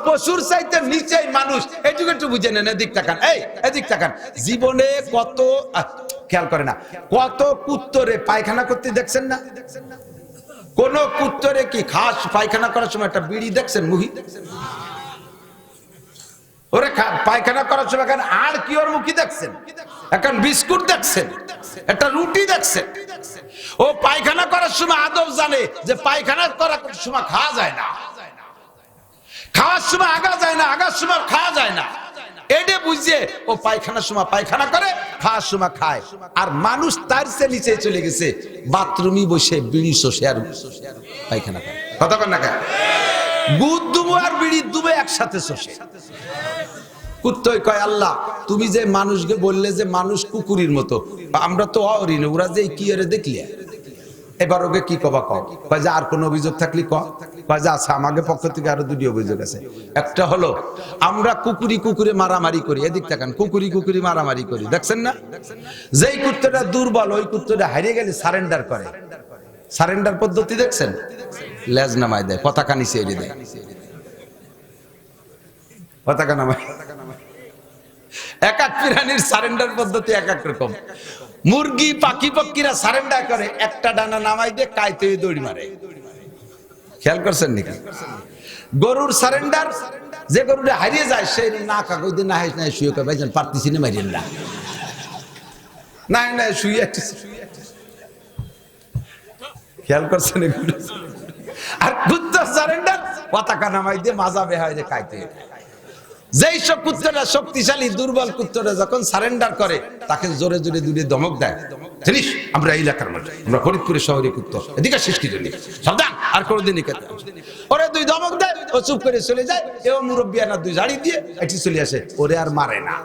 পশুর চাইতে নিচে মানুষ, এইটুকু একটু বুঝে নেন। এদিক তাকান, এদিক তাকান। জীবনে কত খেয়াল করে না, কত কুত্তরে পায়খানা করতে দেখছেন না? কোন কুত্তরে কি খাস পায়খানা করার সময় একটা বিড়ি দেখছেন? মুহি ওরে পায়খানা করার সময় এখন আর কি ওর মুখী দেখছেন? এখন বিস্কুট দেখছেন, একটা রুটি দেখছেন। ও পায়খানা করার সময় আদব জানে যে পায়খানা করার সময় খাওয়া যায় না, খাওয়ার সময় আগা যায় না, আগার সময় খাওয়া যায় না। এটা বুঝে ও পায়খানার সময় পায়খানা করে, খাওয়ার সময় খায়। আর মানুষ তার চেয়ে নিচে চলে গেছে, বাথরুমে বসে বিড়ি শোষে আর পায়খানা করে। কথা কন না কেন? গুদ দুবো আর বিড়ি দুবে একসাথে শোষে। কুত্তই কয় আল্লাহ তুমি যে মানুষকে বললে যে মানুষ কুকুরের মতো, আমরা তো অরিন, ওরা যে কি এর দেখলি। এবার ওকে কি কবা কও? কয় যে আর কোন অভিযোগ থাকলে কয় যে আচ্ছা আমাদের পক্ষ থেকে আরো দুটি অভিযোগ আছে। একটা হলো আমরা কুকুরে মারামারি করি। এদিক তাকান, কুকুরি মারামারি করি, দেখছেন না? যেই কুত্তটা দুর্বল ওই কুত্তটা হারিয়ে গেলে সারেন্ডার করে। সারেন্ডার পদ্ধতি দেখছেন? লেজ নামায় দেয়, পতাকা নিচে এড়িয়ে দেয়, পতাকা নামায়। এক এক প্রাণীর সারেন্ডার পদ্ধতি এক এক রকম। মুরগি পাখি পক্ষীরা সারেন্ডার করে, একটা ডানা নামাই দিয়ে কাইতে দৌড়ি মারে। খেয়াল করছেন নাকি? গরুর সারেন্ডার, যে গরুটা হারিয়ে যায় সে না কাগজ দিয়ে না হাস না শুয়ে কয় ভাইজান পারতেছি না, মারিয়েন না, না শুয়ে। খেয়াল করছেন এগুলো? আর কুত্তার সারেন্ডার পতাকা নামাই দিয়ে মাজা বেহাই দিয়ে কাইতে। যেই সব কুত্তরা শক্তিশালী, দুর্বল কুত্তরা যখন সারেন্ডার করে তাকে জোরে জোরে দুটো ধমক দেয়। জানিস আমরা এই এলাকার মানুষ, আমরা ফরিদপুরের শহরে কুত্ত, এদিকে শেষ কি জন্য সাবধান, আর কোনোদিন খেতে। ওরে দুই ধমক দেয়, ও চুপ করে চলে যায়। এও মুরব্বী আনা দুই ঝাড়ি দিয়ে এটি চলে আসে, ওরে আর মারে না।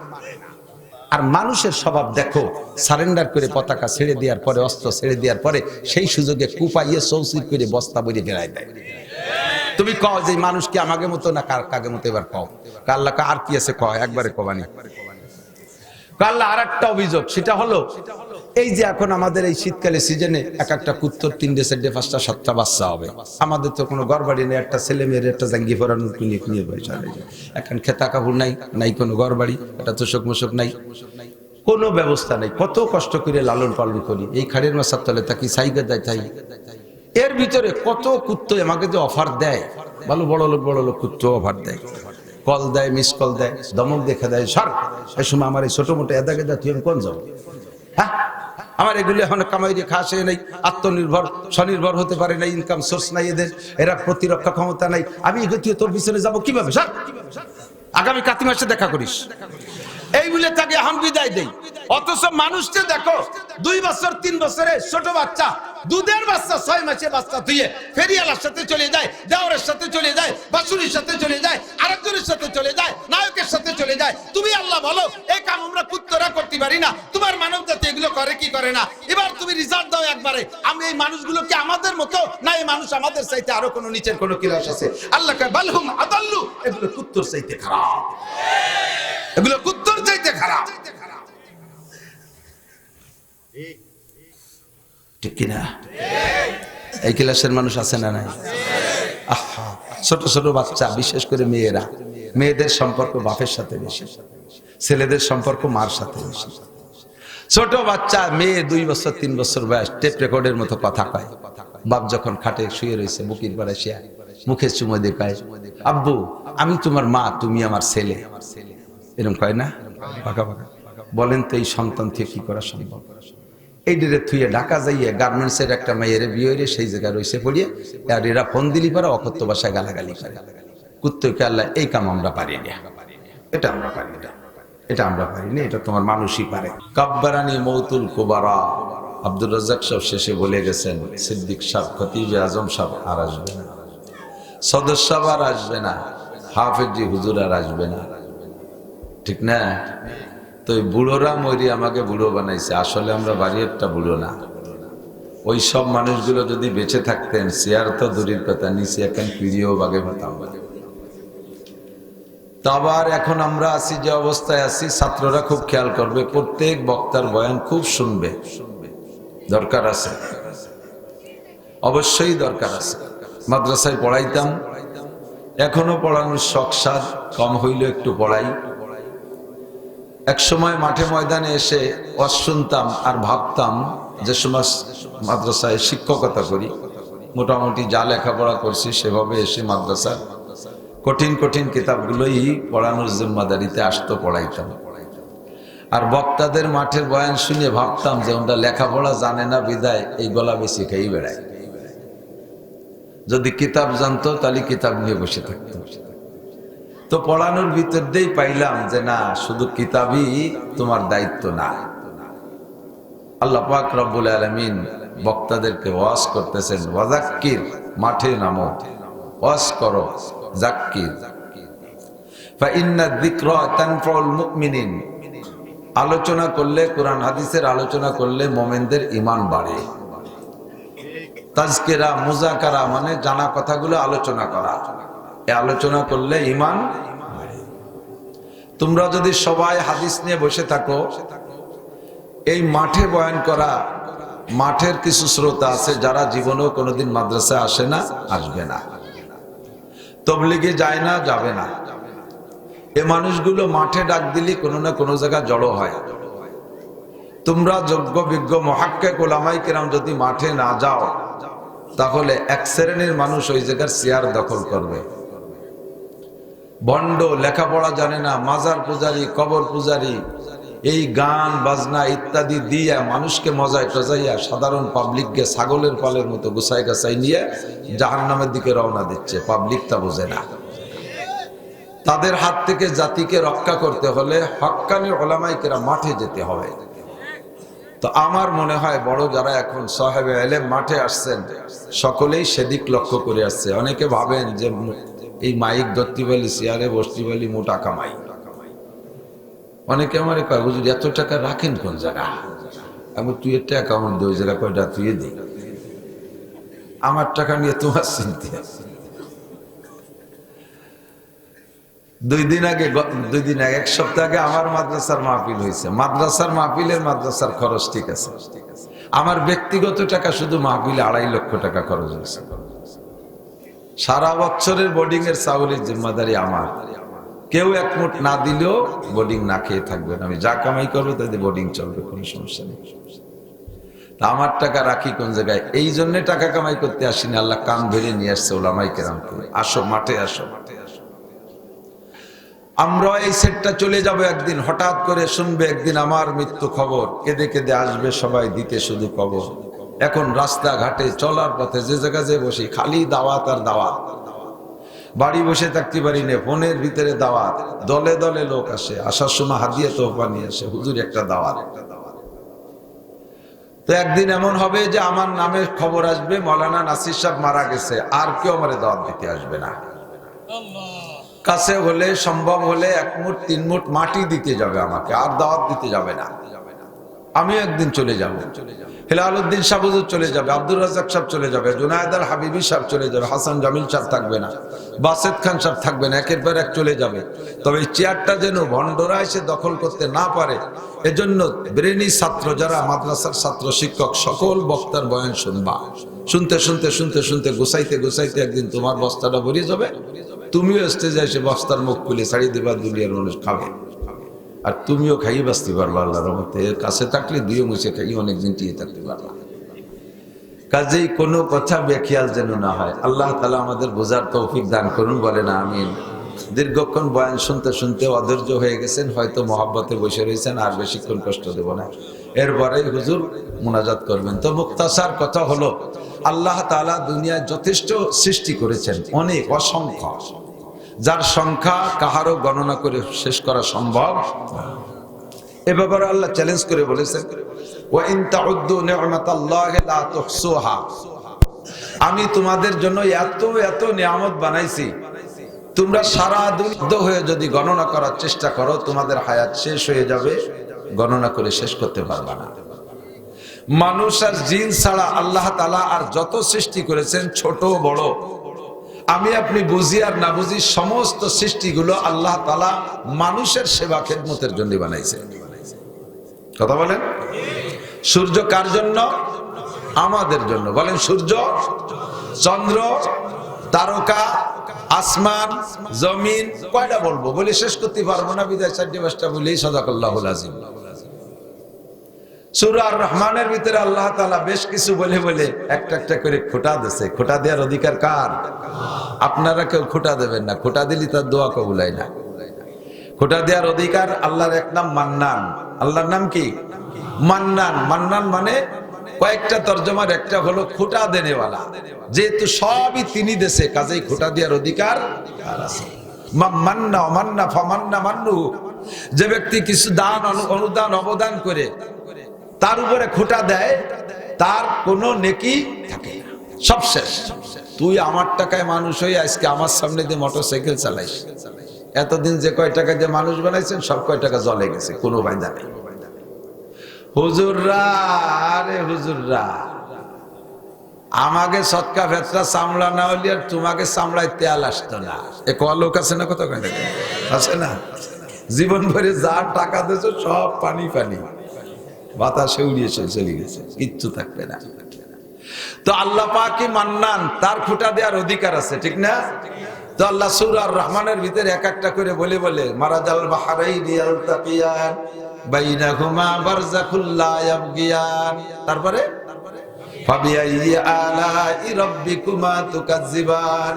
আর মানুষের স্বভাব দেখো, সারেন্ডার করে পতাকা ছেড়ে দেওয়ার পরে, অস্ত্র ছেড়ে দেওয়ার পরে সেই সুযোগে কুপাইয়ে চৌচির করে বস্তা বইয়ে ফেরাই দেয়। তুমি কও যে মানুষ কি আমাকে মতো না কাকে মতো? এবার কও আল্লাহ আর কি আছে, কয় একবারে কবানি। আল্লাহ আর একটা অভিযোগ, সেটা হলো এই যে এখন আমাদের এই শীতকালে সিজনে এক একটা কুত্তর 3টে 4টে 5টা 7টা বাচ্চা হবে। আমাদের তো কোনো ঘর বাড়ি নেই, একটা ছেলে মেয়ের একটা জাঙ্গি ফোরানোর নিয়ে পয়সা নেই, এখন খেতা কাপড় নাই কোনো ঘর বাড়ি, একটা তোষক মোষক নাই, কোনো ব্যবস্থা নেই। কত কষ্ট করে লালন পালন করি, এই খাড়ের মাছার তলে থাকি, সাইকে দেয় তাই। এর ভিতরে কত কুত্ত আমাকে যে অফার দেয়, ভালো বড় লোক কুত্ত অফার দেয়, কল দেয়, মিস কল দেয়, দমক দেখে দেয়, সর এই সময় আমার এই ছোট মোটো এদা গেদা তুই আমি কোন যাও? হ্যাঁ, আমার এগুলি এখন কামাই দিয়ে খাওয়া সে নেই, আত্মনির্ভর স্বনির্ভর হতে পারে না, ইনকাম সোর্স নাই এদের, এরা প্রতিরক্ষা ক্ষমতা নাই, আমি এগুলো তোর পিছনে যাবো কিভাবে? সর, আগামী কাতি মাসে দেখা করিস, এই বলে তাকে এখন বিদায় দেই। অথচ মানুষকে দেখো 2 বছর 3 বছরে ছোট বাচ্চা, দুধের বাচ্চা 6 মাসে বাচ্চা ধুয়ে ফেরিয়ালার সাথে চলে যায়, দেওরের সাথে চলে যায়, বাসুরির সাথে চলে যায়, আরেকজনের সাথে চলে যায়, নায়কের সাথে চলে যায়। তুমি আল্লাহ বলো এই কাম আমরা কুত্তরা করতে পারি না? তোমার মানব জাতি এগুলো করে কি করে না? এবার তুমি রিজাল্ট দাও একবারে, আমি এই মানুষগুলো কি আমাদের মতো না এই মানুষ আমাদের চাইতে আরো কোনো নিচের কোনো ক্লাস আছে? আল্লাহ কয় বালহুম আদাল্লু, এগুলো কুত্তর চাইতে খারাপ, এগুলো কুত্তর চাইতে খারাপ। ঠিক কিনা? এই ক্লাসের মানুষ আছে না নাই? ছোট ছোট বাচ্চা, বিশেষ করে মেয়েরা, মেয়েদের সম্পর্ক বাপের সাথে বেশি, ছেলেদের সম্পর্ক মার সাথে বেশি। ছোট বাচ্চা মেয়ে 2 বছর 3 বছর বয়স, টেপ রেকর্ডের মতো কথা কয়। বাপ যখন খাটে শুয়ে রয়েছে, বুকের পাড়ে শিয়া মুখে চুমো দিয়ে কয়, আব্বু আমি তোমার মা, তুমি আমার ছেলে, এরকম কয় না? পাকা পাকা। বলেন তো এই সন্তান থেকে কি করা সম্ভব? এই ডেরে থুয়ে ঢাকা যাইয়ে গার্মেন্টসের একটা মেয়ের বিয়ে হইলে সেই জায়গায় রয়েছে পড়িয়ে, আর এরা ফোন দিলি পারে অকথ্য ভাষায় গালাগালি করে। কুত্তকে আল্লাহ এই কাম আমরা পারি না, এটা আমরা পারি না, এটা আমরা পারি না, এটা তোমার মানুষই পারে। কাব্বারানি মৌতুল কুবারা, আব্দুর রাজ্জাক সাহেব শেষে বলে গেছেন, সিদ্দিক সাহেব, খতিবে আজম সাহেব আর আসবে না, সদস্য সাহেব আর আসবে না, হাফেজি হুজুর আর আসবে না, ঠিক না? তো বুড়োরা মরি আমাকে বুড়ো বানাইছে, আসলে আমরা বাড়ি একটা বুড়ো না। ওই সব মানুষগুলো যদি বেঁচে থাকতেন, চেয়ার তো দূরের কথা, নিচে এখন পিড়িও বাগে পেতাম। তো আবার এখন আমরা আছি যে অবস্থায় আছি, ছাত্ররা খুব খেয়াল করবে, প্রত্যেক বক্তার বয়ান খুব শুনবে, দরকার আছে, অবশ্যই দরকার আছে। মাদ্রাসায় পড়াইতাম, এখনো পড়ানোর শখ সাধ কম হইল, একটু পড়াই। এক সময় মাঠে ময়দানে এসে ওয়াজ শুনতাম আর ভাবতাম যে সময় মাদ্রাসায় শিক্ষকতা করি, মোটামুটি যা লেখাপড়া করছি সেভাবে এসে মাদ্রাসার কঠিন কঠিন কিতাবগুলোই পড়ানোর জিম্মাদারিতে আসতো, পড়াইতাম। আর বক্তাদের মাঠের বয়ান শুনে ভাবতাম যে ওরা লেখাপড়া জানে না বিদায় এই গলা বেশি খেয়ে বেড়ায়। যদি কিতাব জানতো তাহলে কিতাব নিয়ে বসে থাকতো। তো পড়ানোর ভিতর দিয়েই পাইলাম যে না, শুধু কিতাবই তোমার দায়িত্ব না। আল্লাহ পাক রব্বুল আলামিন বক্তাদেরকে ওয়াজ করতেছেন, ওয়াজাক্কির, মাঠে নামো, ওয়াজ করো, জাক্কির, ফাইন্না যিকরা তানফাউল মুমিনিন। আলোচনা করলে, কোরআন হাদিসের আলোচনা করলে মুমিনদের ঈমান বাড়ে। তাজকিরা, মুযাকারা মানে জানা কথাগুলো আলোচনা করা, এই আলোচনা করলে ঈমান বাড়ে। তোমরা যদি সবাই হাদিস নিয়ে বসে থাকো, এই মাঠে বয়ান করা, মাঠের কিছু শ্রোতা আছে যারা জীবনেও কোনোদিন মাদ্রাসায় আসে না, আসবে না, তবলিগে যায় না, যাবে না। এ মানুষগুলো মাঠে ডাক দিলে কোনো না কোনো জায়গায় জড়ো হয়। তোমরা যোগ্য বিজ্ঞ মুহাক্কিক উলামায়ে কেরাম যদি মাঠে না যাও, তাহলে এক শ্রেণীর মানুষ ওই জায়গার চেয়ার দখল করবে। ভণ্ড, লেখাপড়া জানে না, মাজার পূজারি, কবর পূজারি, এই গান বাজনা ইত্যাদি দিয়ে মানুষকে মজায় টজাইয়া সাধারণ পাবলিককে ছাগলের পালের মতো গুছাই গাছাই নিয়ে জাহান্নামের দিকে রওনা দিচ্ছে। পাবলিক তা বোঝে না। তাদের হাত থেকে জাতিকে রক্ষা করতে হলে হক্কানি উলামায়ে কেরাম মাঠে যেতে হবে। তো আমার মনে হয় বড় যারা এখন সাহেবে ইলম মাঠে আসছেন, সকলেই সেদিক লক্ষ্য করে আসছে। অনেকে ভাবেন যে এই মাইক ধরতে বলি, চেয়ারে বসতে বলি, মোটা কামাই। অনেকে আমার কয়, হুজুর এত টাকা রাখেন কোন জায়গা? আমি তুই একটা অ্যাকাউন্ট দে, ওই জায়গা কয়টা তুই দি, আমার টাকা নিয়ে তোমার চিন্তা। 2 দিন আগে, এক সপ্তাহ আগে আমার মাদ্রাসার মাহফিল হয়েছে। মাদ্রাসার মাহফিলের মাদ্রাসার খরচ ঠিক আছে, আমার ব্যক্তিগত টাকা শুধু মাহফিলে 2.5 লক্ষ টাকা খরচ হয়েছে। সারা বছরের বোর্ডিং এর চাউলের জিম্মাদারি আমার। কেউ এক মুঠ না দিলেও বোর্ডিং না খেয়ে থাকবেন, আমি যা কামাই করবো তাদের বোর্ডিং চলবে, কোনো সমস্যা নেই। তা আমার টাকা রাখি কোন জায়গায়? এই জন্য টাকা কামাই করতে আসিনি, আল্লাহ কান ধরে নিয়ে আসছে উলামায়ে কেরামকে, আসো মাঠে আসো। আমরা এই সেটটা চলে যাবো একদিন, হঠাৎ করে শুনবে একদিন আমার মৃত্যু খবর, কেঁদে কেঁদে আসবে সবাই দিতে শুধু খবর। এখন রাস্তাঘাটে চলার পথে যে জায়গায় যে বসি খালি দাওয়াত আর দাওয়াত, বাড়ি বসে থাকতে পারি না, ফোনের ভিতরে দাওয়াত, দলে দলে লোক আসে, আসার সময় হাদিয়া তোহফা নিয়ে আসে, হুজুর একটা দাওয়াত। তো একদিন এমন হবে যে আমার নামে খবর আসবে মাওলানা নাসির সাহেব মারা গেছে, আর কেউ আমারে দাওয়াত দিতে আসবে না। কাছে হলে, সম্ভব হলে 1 মুঠ 3 মুঠ মাটি দিতে যাবে আমাকে, আর দাওয়াত দিতে যাবে না। আমি একদিন চলে যাব, হেলালউদ্দিন সাহেব হুজুর চলে যাবে, আব্দুর রাজ্জাক সাহেব চলে যাবে, জুনায়েদ আল হাবিবি সাহেব চলে যাবে, হাসান জামিল সাহেব থাকবে না, বাসেদ খান সাহেব থাকবে না, একের পর এক চলে যাবে। তবে এই চেয়ারটা যেন ভণ্ডরা এসে দখল করতে না পারে, এজন্য ব্রেনি ছাত্র যারা মাদ্রাসার ছাত্র শিক্ষক সকল বক্তার বয়ান শুনবা। শুনতে শুনতে শুনতে শুনতে গুছাইতে গুছাইতে একদিন তোমার বস্তাটা ভরিয়ে যাবে, তুমিও স্টেজে এসে বস্তার মুখ খুলে ছাড়িয়ে দিবা, দুনিয়ার মানুষ খাবে, আর তুমিও খাইয়ে বাঁচতে পারবা আল্লাহর রহমতে। এর কাছে থাকলে দুইও মুছে খাইয়ে অনেকদিন টিয়ে থাকতে পারবা। কাজেই কোনো কথা বেখেয়াল যেন না হয়। আল্লাহ তাআলা আমাদের বোঝার তৌফিক দান করুন, বলেন আমিন। দীর্ঘক্ষণ বয়ান শুনতে শুনতে অধৈর্য হয়ে গেছেন, হয়তো মহব্বতে বসে রয়েছেন, আর বেশিক্ষণ কষ্ট দেব না, এরপরে হুজুর মুনাজাত করবেন। তো মুক্তাসার কথা হলো, আল্লাহ তাআলা দুনিয়ায় যথেষ্ট সৃষ্টি করেছেন, অনেক, অসংখ্য, যার সংখ্যা কাহারও গণনা করে শেষ করা সম্ভব। এ ব্যাপারে আল্লাহ চ্যালেঞ্জ করে বলেছেন, ওয়া ইন তাউদ্দু নি'মাতাল্লাহি লা তুহসুহা। আমি তোমাদের জন্য এত এত নিয়ামত বানাইছি, তোমরা সারা দুনিয়া হয়ে যদি গণনা করার চেষ্টা করো, তোমাদের হায়াত শেষ হয়ে যাবে, গণনা করে শেষ করতে পারবে না। মানুষ আর জিন ছাড়া আল্লাহ তাআলা আর যত সৃষ্টি করেছেন, ছোট বড়, আমি আপনি বুঝি আর না বুঝি, সমস্ত সৃষ্টিগুলো আল্লাহ তাআলা মানুষের সেবা খেদমতের জন্য বানাইছে। কথা বলেন, সূর্য কার জন্য? আমাদের জন্য। বলেন, সূর্য, চন্দ্র, তারকা, আসমান জমিন কয়টা বলবো, বলে শেষ করতে পারবো না, বিদায় 4-5টা বলেই সাদাকাল্লাহুল আযীম। সূরা আর রহমানের ভিতরে আল্লাহ তাআলা বেশ কিছু বলে বলে একটা একটা করে খোঁটা দিয়েছে। খোঁটা দেওয়ার অধিকার কার? আপনারা কেউ খোঁটা দেবেন না, খোঁটা দিলে তার দোয়া কবুল হয় না। খোঁটা দেওয়ার অধিকার আল্লাহর এক নাম মান্নান। আল্লাহর নাম কি? মান্নান। মান্নান মানে কয়েকটা তরজমার একটা হলো খোঁটা দেনেওয়ালা। যেহেতু সবই তিনি দেশে, কাজেই খোঁটা দেওয়ার অধিকার তার আছে। মান্না মান্না ফামান্না মান্নু, যে ব্যক্তি কিছু দান অনুদান অবদান করে তার উপরে খোঁটা দেয়, তার কোনো নেকি থাকে না, সব শেষ। তুই আমার টাকায় মানুষ হয়ে আজকে আমার সামনে দিয়ে মোটরসাইকেল চালাইস, এতদিন যে কয় টাকা দিয়ে মানুষ বানাইছেন সব কয় টাকা জলে গেছে, কোনো ফায়দা নেই। হুজুররা, আরে হুজুররা, আমাকে সৎকা ভেতরা চামড়া না হলে আর তোমাকে চামড়ায় তেল আসতো না। এ ক লোক আছে না, কত আছে না? জীবন ভরে যা টাকা দিয়েছ সব পানি পানি, বাতাসে উড়িয়ে চলে গেছে, কিচ্ছু থাকবে না। তো আল্লাহ পাকই মান্নান, তার খোঁটা দেওয়ার অধিকার আছে, ঠিক না? তো আল্লাহ সূরা আর রহমানের ভিতরে এক একটা করে বলে বলে মারাজাল বাহরাইনি ইয়ালতাকিয়ান বাইনাহুমা বারযাখুল লা ইয়াবগিয়ান, তারপরে ফাবিআইয়ি আলাই রাব্বিকুমা তুকাজ্জিবান।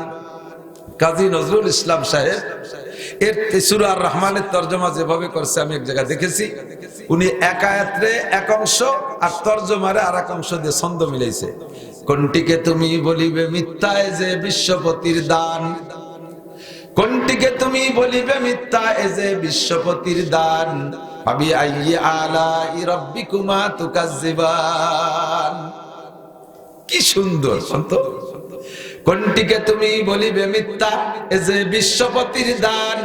কাজী নজরুল ইসলাম সাহেব এর সূরা আর রহমানের তরজমা যেভাবে করছে আমি এক জায়গায় দেখেছি, উনি এক আয়াতে এক অংশ আর তরজমারে আর এক অংশ দিয়ে ছন্দ মিলাইছে। কোনটিকে তুমি বলিবে মিথ্যা এ যে বিশ্বপতির দান, কোনটিকে তুমি বলিবে মিথ্যা এ যে বিশ্বপতির দান, ফাবিআইয়ি আলাই রাব্বিকুমা তুকাজ্জিবান। কি সুন্দর শব্দ! কোনটিকে তুমি বলিবে মিথ্যা এ যে বিশ্বপতির দান।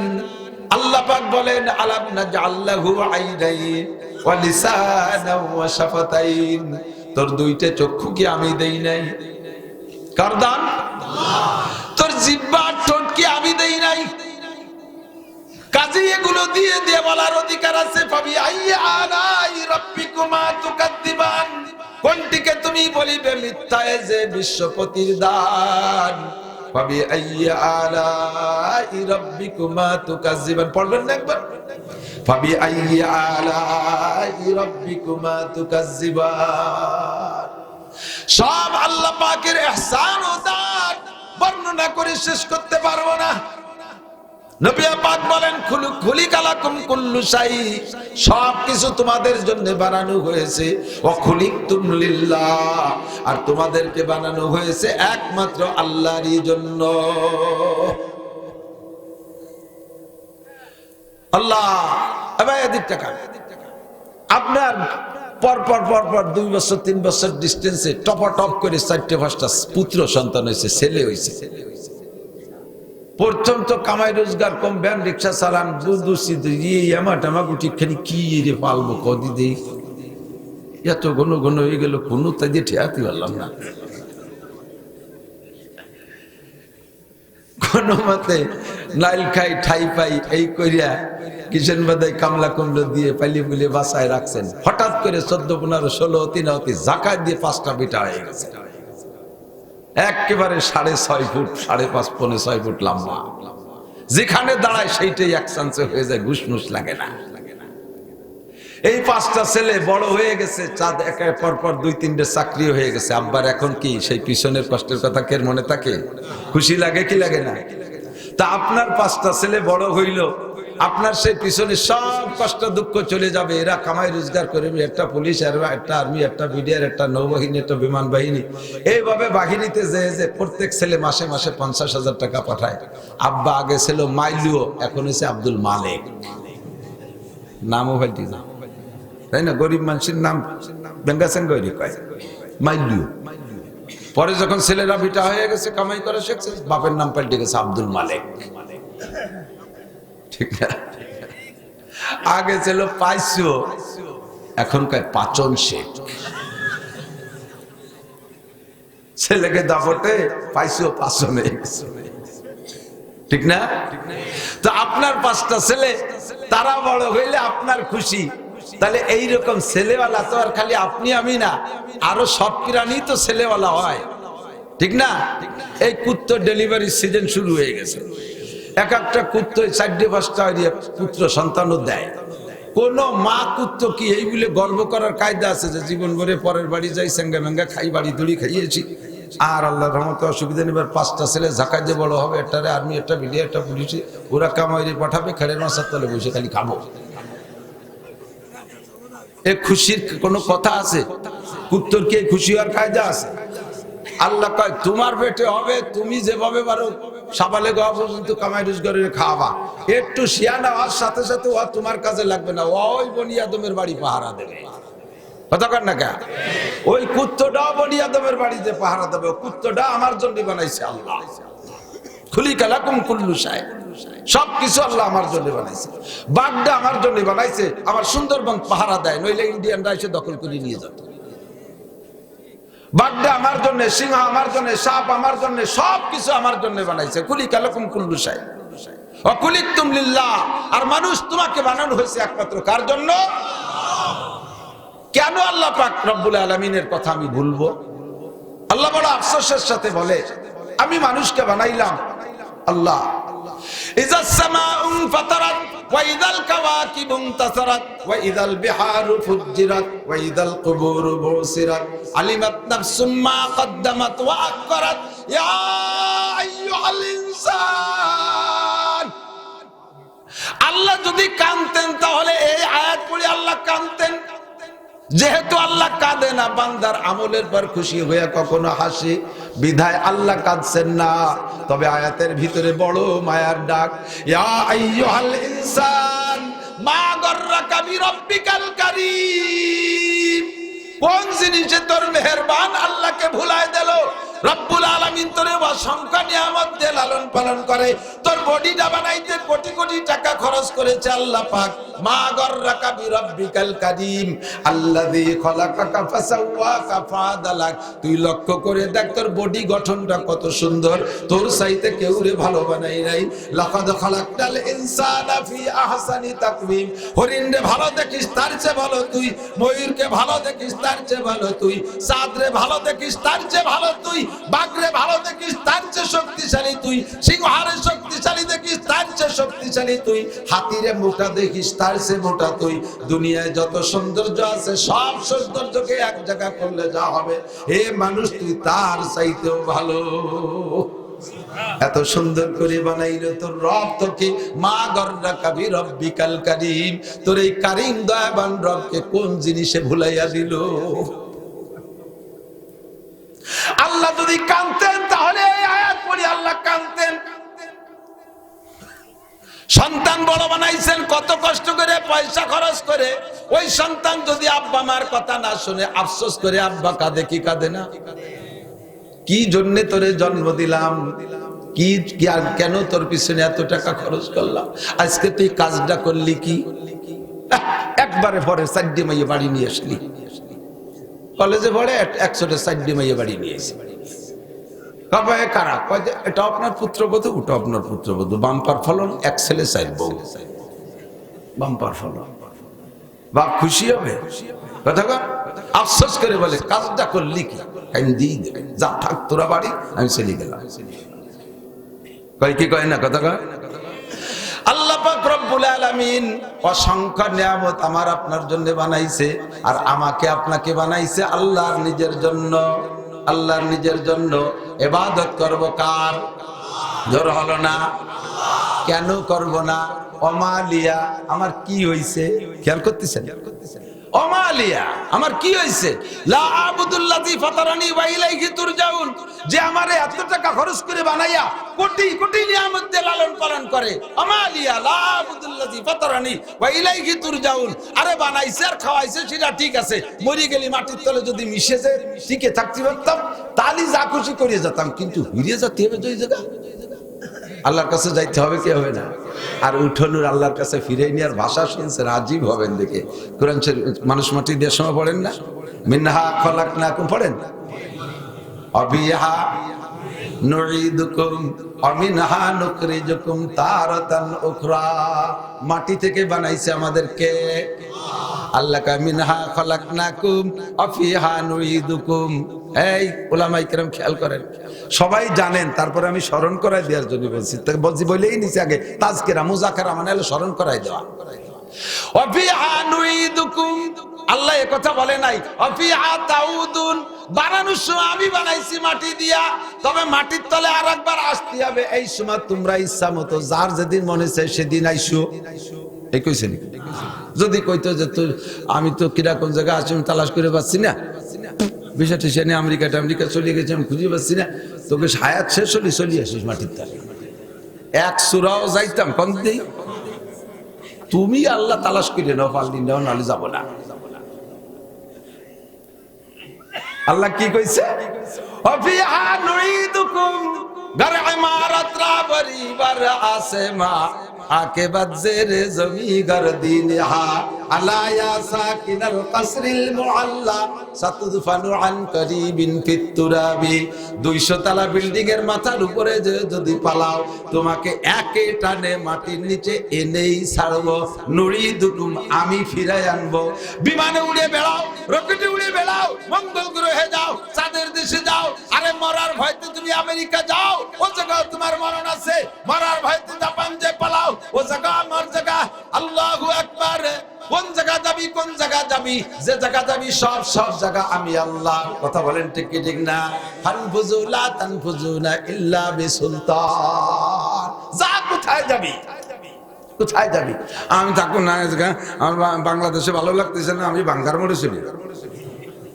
আল্লাহ পাক বলেন আলাম নাজআল লাহু আইনাইন ওয়া লিসানান ওয়া শাফাতাইন, তোর দুইটা চক্ষু কি আমি দেই নাই? কার দান? তোর জিহ্বা ঠোঁট কি আমি দেই নাই? কাজে এগুলো দিয়ে দিয়ে বলার অধিকার আছে ফাবিআইয়ি আলাই রাব্বিকুমা তুকাদ্দিবান। কোনটিকে তুমি বলিবে মিথ্যা এ যে বিশ্বপতির দান, ফাবিআইয়ি আলাই রাব্বিকুমা তুকাজ্জিবান। পড়বেন না একবার? ফাবিআইয়ি আলাই রাব্বিকুমা তুকাজ্জিবান। সব আল্লাহ পাকের ইহসান ও দান বর্ণনা করে শেষ করতে পারবো না। নবী পাক বলেন খুলিকালাকুম কুল্লু শাই, সব কিছু তোমাদের জন্য বানানো হয়েছে। ওয়া খুলিকতুম লিল্লাহ, আর তোমাদেরকে বানানো হয়েছে একমাত্র আল্লাহরই জন্য। আল্লাহ এবার এদিক টাকা আপনার পর পর পর পর 2 বছর 3 বছর ডিস্টেন্সে টপ করে 4-5টা পুত্র সন্তান হয়েছে, ছেলে হয়েছে। প্রথম তো কামাই রোজগার কম, ভ্যান রিক্সা চালান, দুধুখানি কি রে পালবো কদি দেই, এত ঘন ঘন হয়ে গেল, কোনো তাই দিয়ে ঠেয়াতে পারলাম না। কোন মতে নাইল খাই ঠাই পাই এই করিয়া কিষেন বাদাই কামলা কুমড়ো দিয়ে পাইলে বুলিয়ে বাসায় রাখছেন। হঠাৎ করে 14, 15, 16 তিনাওতি জাকাত দিয়ে 5টা বেটা হয়ে গেছে, একেবারে 6.5 ফুট 5.5 পৌনে 6 ফুট লম্বা। যেখানে দাঁড়ায় সেইটাই এক চান্সে হয়ে যায়, ঘুষমুষ লাগে না। এই 5টা ছেলে বড় হয়ে গেছে, চাঁদ একের পর পর 2-3টে চাকরি হয়ে গেছে। আব্বার এখন কি সেই পিছনের কষ্টের কথা কে মনে থাকে? খুশি লাগে কি লাগে না? তা আপনার 5টা ছেলে বড় হইল, আপনার সেই পিছনে সব কষ্ট দুঃখ চলে যাবে। এরা কামাই রোজগার করে, একটা পুলিশ, একটা আর্মি, একটা বিডিআর, একটা নৌবাহিনী, একটা বিমান বাহিনী, এইভাবে বাহিনীতে যে প্রত্যেক ছেলে মাসে মাসে 50,000 টাকা পাঠায়। আব্বা আগে ছিল মাইলুও, এখন হচ্ছে আব্দুল মালেক, নামও পাল্টি যায়, তাই না? গরিব মানুষের নাম বেঙ্গাসেন গরি কয় মাইলুও। পরে যখন ছেলেরা বিটা হয়ে গেছে, কামাই করা শিখছে, বাপের নাম পাল্টে গেছে আব্দুল মালেক, ঠিক না? আগে ছিল পাইছো, এখন কয় পাচন শেখ। ছেলেকে দাপটে পাইছো পাচনে, ঠিক না? তো আপনার 5টা ছেলে, তারা বড় হইলে আপনার খুশি। তাহলে এইরকম ছেলেওয়ালা তো আর খালি আপনি আমি না, আরো সব প্রাণী তো ছেলেওয়ালা হয়। ঠিক না? এই কুত্তর ডেলিভারি সিজন শুরু হয়ে গেছে। এক একটা কুত্ত 4-5টা পুত্র সন্তানও দেয়। কোন মা কুত্ত কি এই বলে গর্ব করার কায়দা আছে যে জীবন ভরে পরের বাড়ি যাই সেঙ্গা মেঙ্গা খাই, বাড়ি দড়ি খাইয়েছি, আর আল্লাহর রহমতে অসুবিধা নেই, 5টা ছেলে ঝাঁকাই দিয়ে বড় হবে, একটারে আর্মি, একটা মিডিয়া, একটা পুলিশে, ওরা কামাইরে পাঠাবে, খেড়ে মাসার তলে বসে খালি খাবো। এ খুশির কোনো কথা আছে? কুত্তর কি খুশি হওয়ার কায়দা আছে? আল্লাহ কয় তোমার পেটে হবে, তুমি যেভাবে পারো সাবালে গাওয়া পর্যন্ত কামাই রোজগার করে খাওয়াবা। একটু শিয়ানা হওয়ার সাথে সাথে ও তোমার কাজে লাগবে না, ওই বনি আদমের বাড়ি পাহারা দেবে। কথা কর না কে? ওই কুত্তটাও বনি আদমের বাড়িতে পাহারা দেবে। কুত্তটা আমার জন্য বানাইছে আল্লাহ। খুলিকা লাকুম কুল্লু শাই, সবকিছু আল্লাহ আমার জন্য বানাইছে। বাঘটা আমার জন্য বানাইছে, আমার সুন্দরবন পাহারা দেয়, নইলে ইন্ডিয়ানরা এসে দখল করে নিয়ে যেত। বাঘটা আমার জন্য, সিংহ আমার জন্য, সাপ আমার জন্য, সবকিছু আমার জন্য বানাইছে। খুলিকা লাকুম কুল্লু শাই ওয়া খুলিকতুম লিল্লাহ। আর মানুষ তোমাকে বানানো হয়েছে একমাত্র কার জন্য? কেন আল্লাহ পাক রব্বুল আলামিনের কথা আমি ভুলবো? আল্লাহ বড় আফসোসের সাথে বলে, আমি মানুষকে বানাইলাম আল্লাহ। ইযাস সামাউ ফাতারাত ওয়া ইযাল কাওয়াকিবু ইনতাসারাত ওয়া ইযাল বিহারু ফুজ্জিরাত ওয়া ইযাল কুবুরু বুসিরাত আলিমাত নাফসুম মা কদ্দামাত ওয়া আখখারাত ইয়া আইয়ুহাল ইনসান। আল্লাহ যদি কাঁদতেন তাহলে এই আয়াত পড়ে আল্লাহ কাঁদতেন। যেহেতু আল্লাহ কাঁদে না, বান্দার আমলের পর খুশি হয়ে কখনো হাসে, বিধায় আল্লাহ কাঁদছেন না। তবে আয়াতের ভিতরে বড় মায়ার ডাক, ইয়া আইয়ুহাল ইনসান মা গররাকা বিরাব্বিকাল কারীম। কোন জিনিসে তোর মেহেরবান আল্লাহকে ভুলায় দিল? রব্বুল আলামিন তোরে অসংখ্য নিয়ামত দিয়ে লালন পালন করে, তোর বডিটা বানাইতে কোটি কোটি টাকা খরচ করেছে আল্লাহ পাক। মা গররাকা বিরাব্বিকাল কারীম আল্লাযী খলাকাকা ফাসাওয়াকা ফাআদালাক। তুই লক্ষ্য করে দেখ তোর বডি গঠনটা কত সুন্দর, তোর চাইতে কেউ রে ভালো বানাই নাই। লাকাদ খালাকনাল ইনসানা ফি আহসানি তাকওয়িম। হরিণরে ভালো দেখিস তার চেয়ে ভালো তুই, ময়ূরকে ভালো দেখিস তার চেয়ে ভালো তুই, চাঁদরে ভালো দেখিস তার চেয়ে ভালো তুই, বাঘরে ভালো দেখিস তার চেয়ে শক্তিশালী তুই, সিংহারে শক্তিশালী দেখিস তার চেয়ে শক্তিশালী তুই, হাতিরে মোটা দেখিস তার চেয়ে মোটা তুই। দুনিয়ায় যত সৌন্দর্য আছে সব সৌন্দর্যকে এক জায়গা করলে যা হবে, হে মানুষ তুই তার চাইতেও ভালো। এত সুন্দর করে বানাইলো তোর রব তোকে। মা গররাকা বিরাব্বিকাল কারীম। তোর এই কারীম দয়াবান রবকে কোন জিনিসে ভুলাইয়া দিল? আল্লাহ যদি কাঁদতেন তাহলে এই আয়াত পড়ে আল্লাহ কাঁদতেন। সন্তান বড় বানাইছেন কত কষ্ট করে, পয়সা খরচ করে। ওই সন্তান যদি আব্বা মার কথা না শুনে আফসোস করে, আব্বা কাঁদে কি কাঁদে না? কি জন্য তোরে জন্ম দিলাম, কি আর কেন তোর পিছনে এত টাকা খরচ করলাম, আজকে তুই কাজটা করলি কি? একবারে পরে 4 মাইয়ে বাড়ি নিয়ে আসলি, কলেজে পড়ে 100 মাইয়ে বাড়ি নিয়ে এসে কারা? এটা আপনার পুত্রবধূ, ওটা আপনার পুত্রবধূ, বাম্পার ফলন, 1 ছেলে 4 বউ, বাম্পার ফলন। বাপ খুশি হবে? কথা কর। আফসোস করে বলে কাজটা করলি কি? দিয়ে দেবে, যা থাক তোরা বাড়ি, আমি চলে গেলাম। কয় কি কয় না? কথা কয়। আল্লাহ পাক রব্বুল আলামিন অসংখ্য নিয়ামত আমার আপনার জন্য বানাইছে, আর আমাকে আপনাকে বানাইছে আল্লাহর নিজের জন্য। আল্লাহর নিজের জন্য। ইবাদত করব কার? জোর হলো না? কেন করব না? ওমালিয়া, আমার কি হইছে? খেয়াল করতেছেন? ওমালিয়া, আমার কি হইছে? লা আবুদুল্লাযী ফাতারানি ওয়া ইলাইহি তুরজাউন। যে আমারে এত টাকা খরচ করে বানাইয়া কোটি কোটি নিয়ামত দিয়ে লালন পালন করে। ওমালিয়া লা আবুদুল্লাযী ফাতারানি ওয়া ইলাইহি তুরজাউন। আরে বানাইছে আর খাওয়াইছে সেটা ঠিক আছে, মরি গেলি মাটির তলে যদি মিশে যায় টিকে থাকতে পারতাম, তাহলে যা খুশি করে যেতাম। কিন্তু হিরিয়ে যেতে হবে ওই জায়গা, আল্লাহর কাছে যাইতে হবে, কি হবে না? আর উঠোনুর আল্লাহর কাছে ফিরে নিয়ে আর ভাষা শুনছেন, আজীব হবেন দেখে। কোরআন শরীফ মানুষ মাটি দেওয়ার সময় পড়েন না? মিনহা খলাকনাকুম পড়েন, অবিহা নুঈদুকুম ওয়া মিনহা নুখরিজুকুম তারাতান উখরা। মাটি থেকে বানাইছে আমাদেরকে, আল্লাহ কা মিনহা খলাকনাকুম ওয়া ফিহা নুঈদুকুম। এই উলামায়ে কেরাম খেয়াল করেন, সবাই জানেন, তারপরে আমি স্মরণ করাই দেওয়ার জন্য বলছি বলেই নিচে আগে তাজকিরা মুযাকারা মানে হলো স্মরণ করাই দেওয়া। ওয়া ফিহা নুঈদুকুম, আল্লাহ এ কথা বলে নাই ওয়া ফিহা তাউদুন, বানানোর সময় আমি বানাইছি মাটি দিয়া, তবে মাটির তলে আরেকবার আসতে হবে। এই সময় তোমরা ইচ্ছা মতো যার যেদিন মনে চায় সেদিন আইসো। এই কইছেন, যদি কইতো যে তুই আমি তো কিরকম জায়গা আছি আমি তালাশ করে পাচ্ছি না, বিষয়টি সে নিয়ে আমেরিকা চলে গেছে আমি খুঁজে পাচ্ছি না, তোকে হায়াত শেষ হলি চলি আসিস মাটির তলে, এক সুরাও যাইতাম কম দিই। তুমি আল্লাহ তালাশ করে নাও, পারলি নাও, নাহলে যাবো না। আল্লাহ কি কইছে? ওয়াফিহা নুঈদুকুম, ঘর ইমারত রা বরিবার আসেমা আকিবাত জেরে জমি গরদিনহা আলা ইয়া সাকিনাল কসরিল মুআল্লা সাতুদফানু আন করিবিন ফিত তুরাবি। 200 তলা বিল্ডিং এর মাথার উপরে যদি পালাও, তোমাকে একে টানে মাটির নিচে এনেই ছাড়বো। নুঈদুকুম, আমি ফিরাই আনবো। বিমানে উড়ে বেড়াও, রকেটে উড়ে বেড়াও, মঙ্গল গ্রহে যাও, চাঁদের দেশে যাও, আরে মরার ভয়তে তুমি আমেরিকা যাও, ও জায়গা তোমার মরণ আছে। মরার ভয়তে জাপান যে পালাও, ও জায়গা আমার জায়গা। আল্লাহু আকবার। কোন জায়গা যাবি, কোন জায়গা যাবি, যে জায়গা যাবি সব জায়গা আমি আল্লাহ। কথা বলেন ঠিক কি ঠিক না? ফানফুজু লা তানফুজুনা ইল্লা বিসুলতান। যা কোথায় যাবি, কোথায় যাবি? আমি থাকুন না, আমার বাংলাদেশে ভালো লাগতেছে না, আমি বাঙ্গার মোড়ে চলি।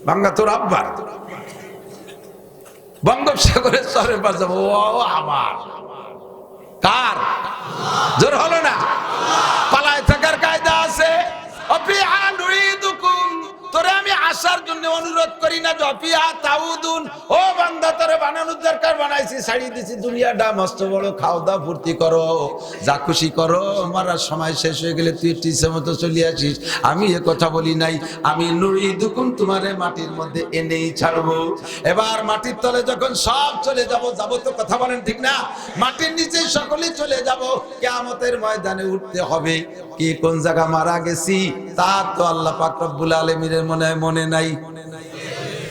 বাঙ্গা তোর আব্বার, বঙ্গোপসাগরের চরের পার যাবো। ও আমার, কার? জোর হলো না? পালায় থাকার কায়দা আছে। ওয়াফিহা নুঈদুকুম, তোরে আমি আসার জন্য অনুরোধ করি না। ওয়াফিহা তাউদুন, ও বান্দা তোরে বানানোর দরকার বানাইছি, ছাড়িয়ে দিছি দুনিয়াটা, মস্ত বড় খাও দাও ফুর্তি করো, যা খুশি করো, মরার সময় শেষ হয়ে গেলে তুই টিসে মতো চলে আসিস। আমি এ কথা বলি নাই। আমি নুঈদুকুম, তোমারে মাটির মধ্যে এনেই ছাড়বো। এবার মাটির তলে যখন সব চলে যাব তো কথা বলেন ঠিক না? মাটির নিচে সকলেই চলে যাব, কিয়ামতের ময়দানে উঠতে হবে। কি কোন জায়গা মারা গেছি তা তো আল্লাহ পাক রব্বুল আলামিনের মনে নাই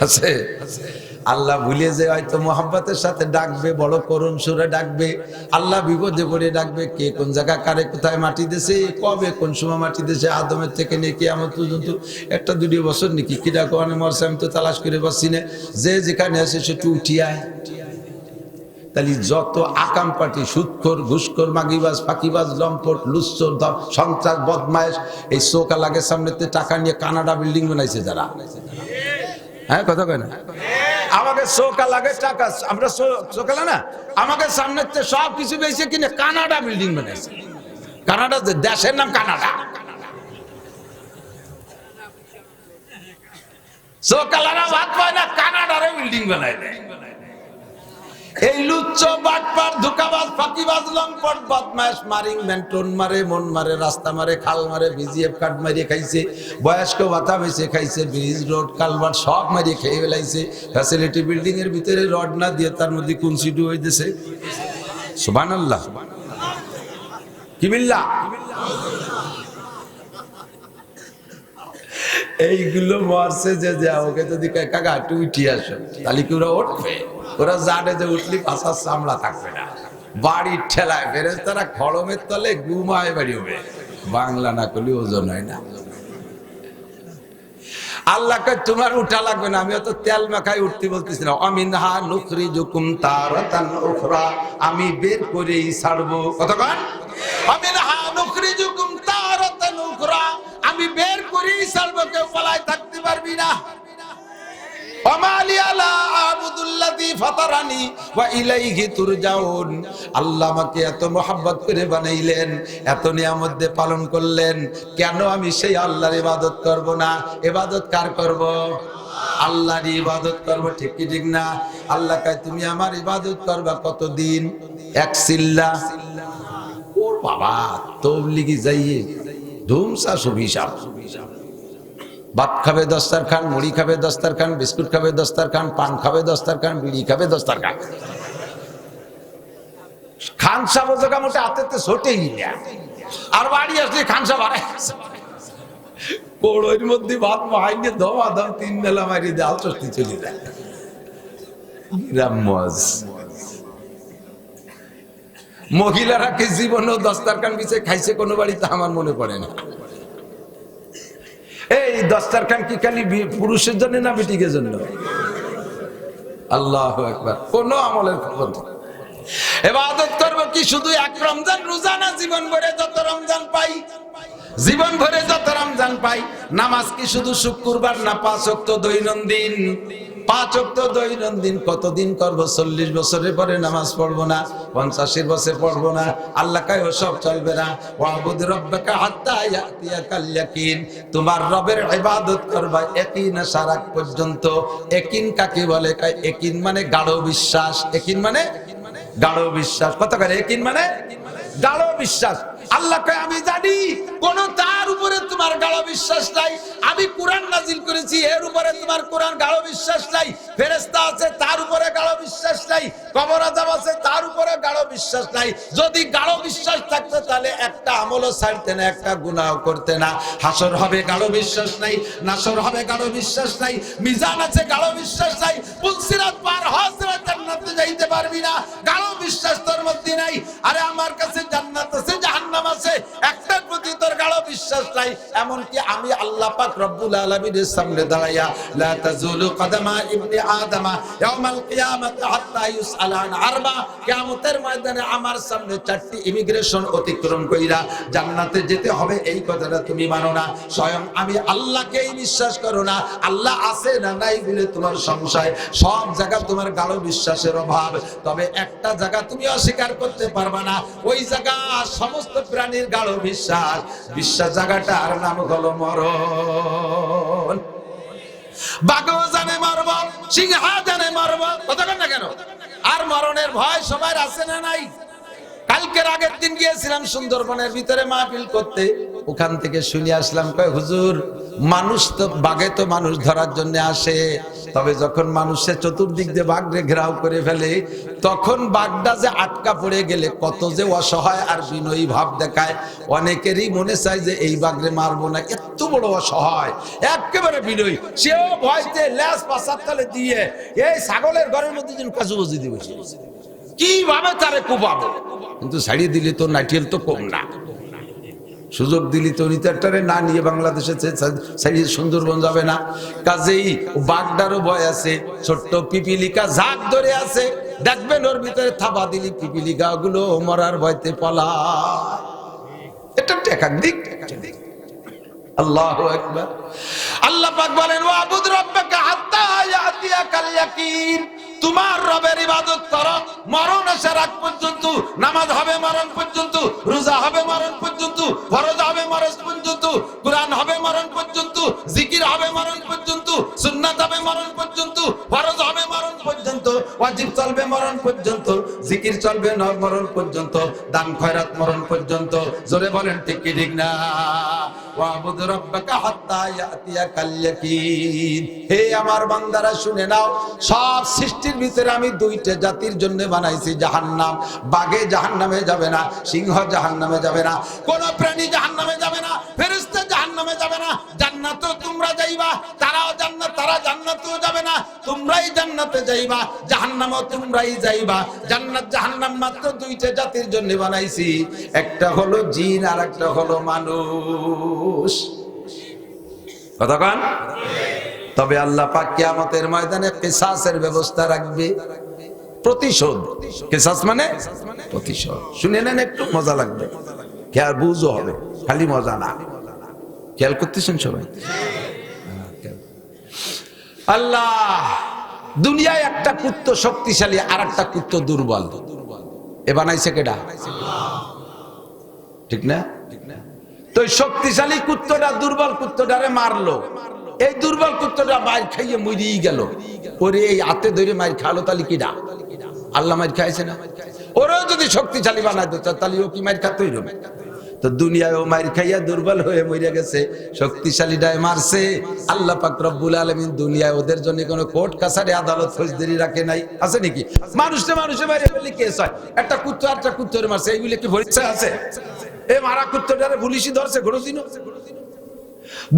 আছে। আল্লাহ ভুলে যে হয়তো মোহাব্বতের সাথে ডাকবে, বড় করুণ সুরে ডাকবে, আল্লাহ বিপদে পড়ে ডাকবে। কে কোন জায়গা কারে কোথায় মাটি দিয়েছে, কবে কোন সময় মাটি দিয়েছে, আদমের থেকে নিয়ে কিয়ামত পর্যন্ত 1-2 বছর নাকি কিরা কোয়ানে মরছে আমি তো তালাশ করে পাচ্ছি না। যে যেখানে আছে সেটু উঠিয়ায়। তাহলে যত আকাম পার্টি, সুদখোর, ঘুষখোর, মাগিবাজ, ফাঁকিবাজ, লম্পট, লুচ্চর, সন্ত্রাস, বদমায়েশ, এই চোকা লাগের সামনেতে টাকা নিয়ে কানাডা বিল্ডিং বানাইছে যারা। হ্যাঁ, কথা কয় না? আমাকে চোকা লাগে টাকা, আমরা চোকা না, আমাকে সামনে সব কিছু বেশি কিনে কানাডা বিল্ডিং বানাইছে। কানাডা দেশের নাম কানাডা। চোকালারা ভাত পায় না, কানাডারে বিল্ডিং বানাই দেয়। এই লুচ্চ, বাটপার, ধোঁকাবাজ, ফাঁকিবাজ, লম্পট, বদমাশ, মারিং মেন্টন মারে, মন মারে, রাস্তা মারে, খাল মারে, ভিজিএফ কার্ড মারিয়ে খাইছে, বয়স্ক ভাতা বেঁচে খাইছে, ব্রিজ, রোড, কালভার্ট সব মারিয়ে খেয়ে ফেলাইছে। ফ্যাসিলিটি বিল্ডিং এর ভিতরে রড না দিয়ে তার মধ্যে কুনসিডু হইতেছে। সুবহানাল্লাহ, কি বিল্লাহ। এইগুলো মারছে যে ওকে যদি কাকা একটু উঠি আসো, তাহলে কি ওরা উঠবে? ওরা জানে যে উঠলি পাশার চামড়া থাকবে না। বাড়ির ঠেলায় ফেরেশতারা খড়মের তলে ঘুমায় বাড়ি হবে। বাংলা না করলে ওজন হয় না। আল্লাহ কয় তোমার উঠা লাগবে না, আমি অত তেল মাখাই উঠতে বলতেছি না। আমিনহা নুখরিজুকুম তারাতান উখরা, আমি বের করেই ছাড়বো। কতক্ষণ? আমিনহা নুখরিজুকুম তারাতান উখরা, আমি বের করেই ছাড়বো, কেউ পালায় থাকতে পারবি না। আল্লাহ আমাকে এত মোহাব্বত করে বানাইলেন, এত নিয়ামত পালন করলেন, কেন আমি সেই আল্লাহর ইবাদত করব না? ইবাদত কার করব? আল্লাহর ইবাদত করব, ঠিক কি ঠিক না? আল্লাহ কয় তুমি আমার ইবাদত করবা কতদিন? এক সিল্লা। ও বাবা, তবলিগি যাইয়ে ধুমসা সুবিশাপ। ভাত খাবে দস্তারখান, মুড়ি খাবে দস্তারখান, বিস্কুট খাবে দস্তারখান, পান খাবে দস্তারখান, বিড়ি খাবে দস্তারখান। খান সাহেব জায়গা মোটে হাতে ছোটেই না, আর বাড়ি আসলে খান সাহেব কোড়োর মধ্যে ভাত মাইনে দমা দম 3 বেলা মারি দিয়ে আলচস্তি চলে যায়। মহিলারা কি জীবনও দস্তারখান বিছে খাইছে কোন বাড়িতে? আমার মনে পড়ে না। এই দস্তারখান কি খালি পুরুষের জন্য না বেটিকের জন্য? আল্লাহু আকবার। কোন আমলের খবর নেই। ইবাদত করব কি শুধু এক রমজান রোজা না, জীবন ভরে যত রমজান পাই, জীবন ভরে যত রমজান পাই। নামাজ কি শুধু শুক্রবার না, 5 ওয়াক্ত দৈনন্দিন? 5 ওয়াক্ত দৈনন্দিন কতদিন করব? 40 বছরের পরে নামাজ পড়বো না, 50 বছর পড়বো না। আল্লাহ কয় ওসব চলবে না। ওয়াবুদ রাব্বাকা হাত্তা ইয়াতিয়াকাল ইয়াকিন, তোমার রবের ইবাদত করবা ইয়াকিন আসার আগ পর্যন্ত। ইয়াকিন কাকে বলে? কয় ইয়াকিন মানে গাঢ় বিশ্বাস। ইয়াকিন মানে গাঢ় বিশ্বাস। কত করে ইয়াকিন মানে? গাঢ় বিশ্বাস। আল্লাহ কয় আমি জানি কোন তার উপরে তোমার গাঢ় বিশ্বাস নাই। আমি কোরআন নাজিল করেছি, এর উপরে তোমার কোরআন গাঢ় বিশ্বাস নাই। ফেরেশতা আছে, তার উপরে গাঢ় বিশ্বাস নাই। কবর আযাব আছে, তার উপরে গাঢ় বিশ্বাস নাই। যদি গাঢ় বিশ্বাস থাকতো তাহলে একটা আমলও ছাড়তে না, একটা গুনাহ করতে না। হাসর হবে গাঢ় বিশ্বাস নাই, নাসর হবে গাঢ় বিশ্বাস নাই, মিজান আছে গাঢ় বিশ্বাস নাই, পুলসিরাত পার হওয়া জান্নাতে যাইতে পারবি না, গাঢ় বিশ্বাস তোর মধ্যে নাই। আরে আমার কাছে জান্নাত আছে, জাহান্নাম আছে, একটার প্রতি তোর গাঢ় বিশ্বাস নাই। এমনকি আমি আল্লাহ পাক রব্বুল আলামিনের সামনে দাঁড়াইয়া লা তাজুলু কদমা ইবনি আদম ইয়াউমাল কিয়ামাতি হাত্তা ইউসআল আন আরবা, কিয়ামতের ময়দানে আমার সামনে 4টি ইমিগ্রেশন অতিক্রম কইরা জান্নাতে যেতে হবে, এই কথাটা তুমি মানো না। স্বয়ং আমি আল্লাহকেই বিশ্বাস করো না। আল্লাহ আছে না নাই বলে তোমার সংশয়। সব জায়গা তোমার গাঢ় বিশ্বাসের অভাব। তবে একটা জায়গা তুমি অস্বীকার করতে পারবা না, ওই জায়গা সমস্ত প্রাণীর গাঢ় বিশ্বাস। বিশ্বাস জায়গাটার নাম হলো মরণ। বাঘও জানে মরব, সিংহা জানে মরব, কথা বলেন না কেন? আর মরণের ভয় সবার আছে না নাই? কালকের আগের দিন গিয়েছিলাম সুন্দরবনের ভিতরে মাহফিল করতে, ওখান থেকে শুনে আসলাম, কয় হুজুর মানুষ তো বাঘে তো মানুষ ধরার জন্য আসে, তবে যখন মানুষের চতুর্দিক দিয়ে বাঘরে ঘেরাও করে ফেলে তখন বাঘটা যে আটকা পড়ে গেলে কত যে অসহায় আর বিনয়ী ভাব দেখায়। অনেকেরই মনে চায় যে এই বাঘরে মারবো না, এত বড় অসহায় একেবারে বিনয়ী, সেও ভয়তে ল্যাস পাশার তলে দিয়ে এই ছাগলের ঘরের মধ্যে যেন কাজু বুঝি দিয়ে বসে কিভাবে তারে কুপাবো। কিন্তু ছাড়িয়ে দিলে তো নাইটেল তো কম না, সুযোগ দিলি তো নিতারটারে না নিয়ে বাংলাদেশে ছাড়িয়ে সুন্দরবন যাবে না। কাজেই বাগদারও ভয় আছে। ছোট্ট পিপিলিকা ঝাঁক ধরে আছে, দেখবেন ওর ভিতরে থাবা দিলি পিপিলিকা গুলো মরার ভয়তে পলায়। এটা টেকার দিক। আল্লাহু আকবার। আল্লাহ পাক বলেন ওয়াবুদ রাব্বাকা হাত্তা ইয়াতিয়াকাল ইয়াকিন, তোমার রবের ইবাদত করো মরণ আসার আগ পর্যন্ত। নামাজ হবে মরণ পর্যন্ত, রোজা হবে মরণ পর্যন্ত, ফরজ হবে মরণ পর্যন্ত, কুরআন হবে মরণ পর্যন্ত, জিকির হবে মরণ পর্যন্ত, সুন্নাত হবে মরণ পর্যন্ত, ফরজ হবে মরণ পর্যন্ত, ওয়াজিব চলবে মরণ পর্যন্ত, জিকির চলবে মরণ পর্যন্ত, দান খয়রাত মরণ পর্যন্ত। জোরে বলেন ঠিক কি ঠিক না? ওয়াবুদ রাব্বাকা হাত্তা ইয়াতিয়াকাল ইয়াকিন। হে আমার বান্দারা শুনে নাও, সব সৃষ্টির ভিতরে আমি 2টা জাতির জন্য বানাইছি জাহান্নাম। বাঘে জাহান্নামে যাবে না, সিংহ জাহান্নামে যাবে না, কোন প্রাণী জাহান্নামে যাবে না, ফেরেশতা জাহান্নামে যাবে না। জান্নাতেও তোমরা যাইবা, তারাও জান্নাত, তারা জান্নাতেও যাবে না, তোমরাই জান্নাতে যাইবা, জাহান্নামেও তোমরাই যাইবা। জান্নাত জাহান্নাম মাত্র 2টা জাতির জন্য বানাইছি, একটা হলো জিন আর একটা হলো মানুষ। কথা কন? তবে আল্লাহ পাক কিয়ামতের ময়দানে কিসাসের ব্যবস্থা রাখবে, প্রতিশোধ। কিসাস মানে প্রতিশোধ। শুনে নেন, একটু মজা লাগবে, খেয়াল বুঝও হবে, খালি মজা না। খেয়াল করতেছেন সবাই? আল্লাহ দুনিয়ায় একটা কুত্তো শক্তিশালী আর একটা কুত্তো দুর্বল, এ বানাইছে কেডা? ঠিক না? তো শক্তিশালী কুত্তটা দুর্বল কুত্তটারে মারলো, এই দুর্বল কুত্তটা মার খাইয়ে মরিয়ে গেল। ওরে এই হাতে ধরে মার খালো, তাহলে কিডা? আল্লাহ মার খাইছে না? ওরেও যদি শক্তিশালী বানাই দিত তাহলে ও কি মার খাতই রবে? তো দুনিয়ায় ও মার খাইয়া দুর্বল হয়ে মরে গেছে, শক্তিশালীটায় মারছে। আল্লাহ পাক রব্বুল আলামিন দুনিয়ায় ওদের জন্য কোনো কোর্ট কাছারি আদালত ফৌজদারি রাখে নাই, আছে নাকি? মানুষে মারে বলে কেস হয়, একটা কুত্তো আরেকটা কুত্তরে মারছে, এইগুলো কি ভরিছে আছে? এ মারা কুত্তটারে পুলিশই ধরছে কোনোদিনও?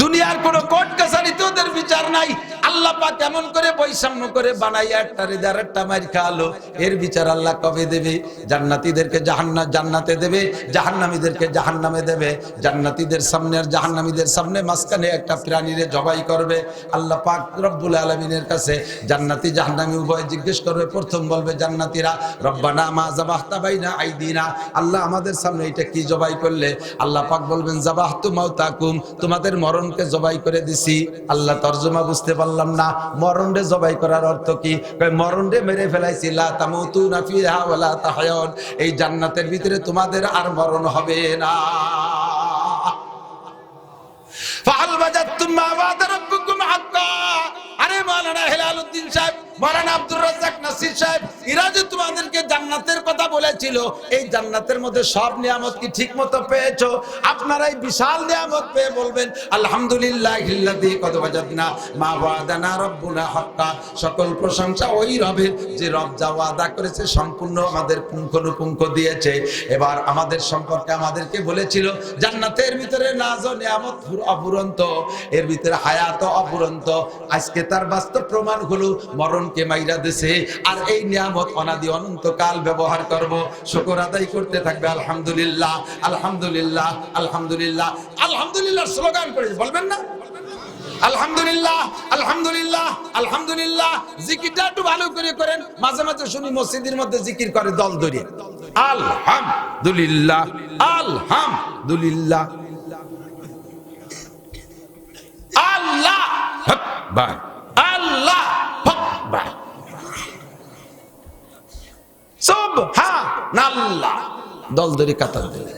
দুনিয়ার কোন কোর্ট কাছারিতে ওদের বিচার নাই। আল্লাহ পাক কেমন করে বৈষম্য করে বানাইয়া একটা রেদার একটা মার খাওয়ালো, এর বিচার আল্লাহ কবে দেবে? জান্নাতীদেরকে জান্নাতে দেবে, জাহান্নামীদেরকে জাহান্নামে দেবে। জান্নাতীদের সামনে আর জাহান্নামীদের সামনে মাঝখানে একটা প্রাণীরে জবাই করবে। আল্লাহ পাক রব্বুল আলামিনের কাছে জান্নাতি জাহান্নামী উভয় জিজ্ঞেস করবে। প্রথম বলবে জান্নাতীরা, রব্বানা মা যাবাহতা বাইনা আইদিনা, আল্লাহ আমাদের সামনে এটা কি জবাই করলে? আল্লাহ পাক বলবেন যাবাহতু মাউতাকুম, তোমাদের মরণকে জবাই করে দিছি। আল্লাহ তরজমা বুঝতে পারলাম না, মরণে জবাই করার অর্থ কি? মরণে মেরে ফেলাইছি, লা তামুতুনা ফিহা ওয়ালা তাহয়ান, এই জান্নাতের ভিতরে তোমাদের আর মরণ হবে না। ফাহাল ওয়াজাদতুম মা ওয়া'দা রাব্বুকুম হাক্কা, আরে মাওলানা হেলালউদ্দিন সাহেব, মাওলানা আব্দুর রাজ্জাক নাসির সাহেব, এরা যে তোমাদেরকে জান্নাতের কথা বলেছিল, এই জান্নাতের মধ্যে সব নিয়ামত কি ঠিক মতো পেয়েছো? আপনারা এই বিশাল নিয়ামত পেয়ে বলবেন আলহামদুলিল্লাহিল্লাযী কদ ওয়াজাদনা মা ওয়া'দানা রাব্বুনা হাক্কা, সকল প্রশংসা ওই রবের যে রব যা ওয়াদা করেছে সম্পূর্ণ আমাদের পুঙ্খানুপুঙ্খ দিয়েছে। এবার আমাদের সম্পর্কে আমাদেরকে বলেছিল জান্নাতের ভিতরে নাজ ও নিয়ামত অফুরন্ত, এর ভিতরে হায়াত অফুরন্ত। আজকে তার বাস্তব প্রমাণ হলো মরণকে মাইরা দিয়েছে, আর এই নিয়ামত অনাদি অনন্তকাল ব্যবহার করব, শুকর আদায় করতে থাকবে আলহামদুলিল্লাহ আলহামদুলিল্লাহ আলহামদুলিল্লাহ আলহামদুলিল্লাহ স্লোগান করে বলবেন না আলহামদুলিল্লাহ আলহামদুলিল্লাহ আলহামদুলিল্লাহ। জিকিরটা একটু ভালো করে করেন, মাঝে মাঝে শুনি মসজিদের মধ্যে জিকির করে দল ধরে, আলহামদুলিল্লাহ আলহামদুলিল্লাহ আল্লাহ আকবার আল্লাহ আকবার সুবহানাল্লাহ, দল ধরে কাতার ধরে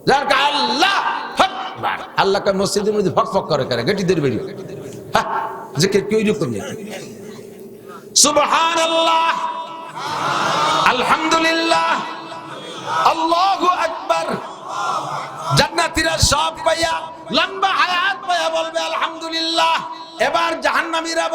যার আল্লাহ আকবার। আল্লাহ কা মসজিদের মধ্যে ফক ফক করে গেটি ধরে বেরিয়ে, হ্যাঁ জিকির কি রকম নেই। সুবহানাল্লাহ আলহামদুলিল্লাহ আল্লাহু আকবার। জান্নাতীরা সব পাইয়া লম্বা হায়াত পাইয়া বলবে আলহামদুলিল্লাহ। এবার জাহান্নামীরা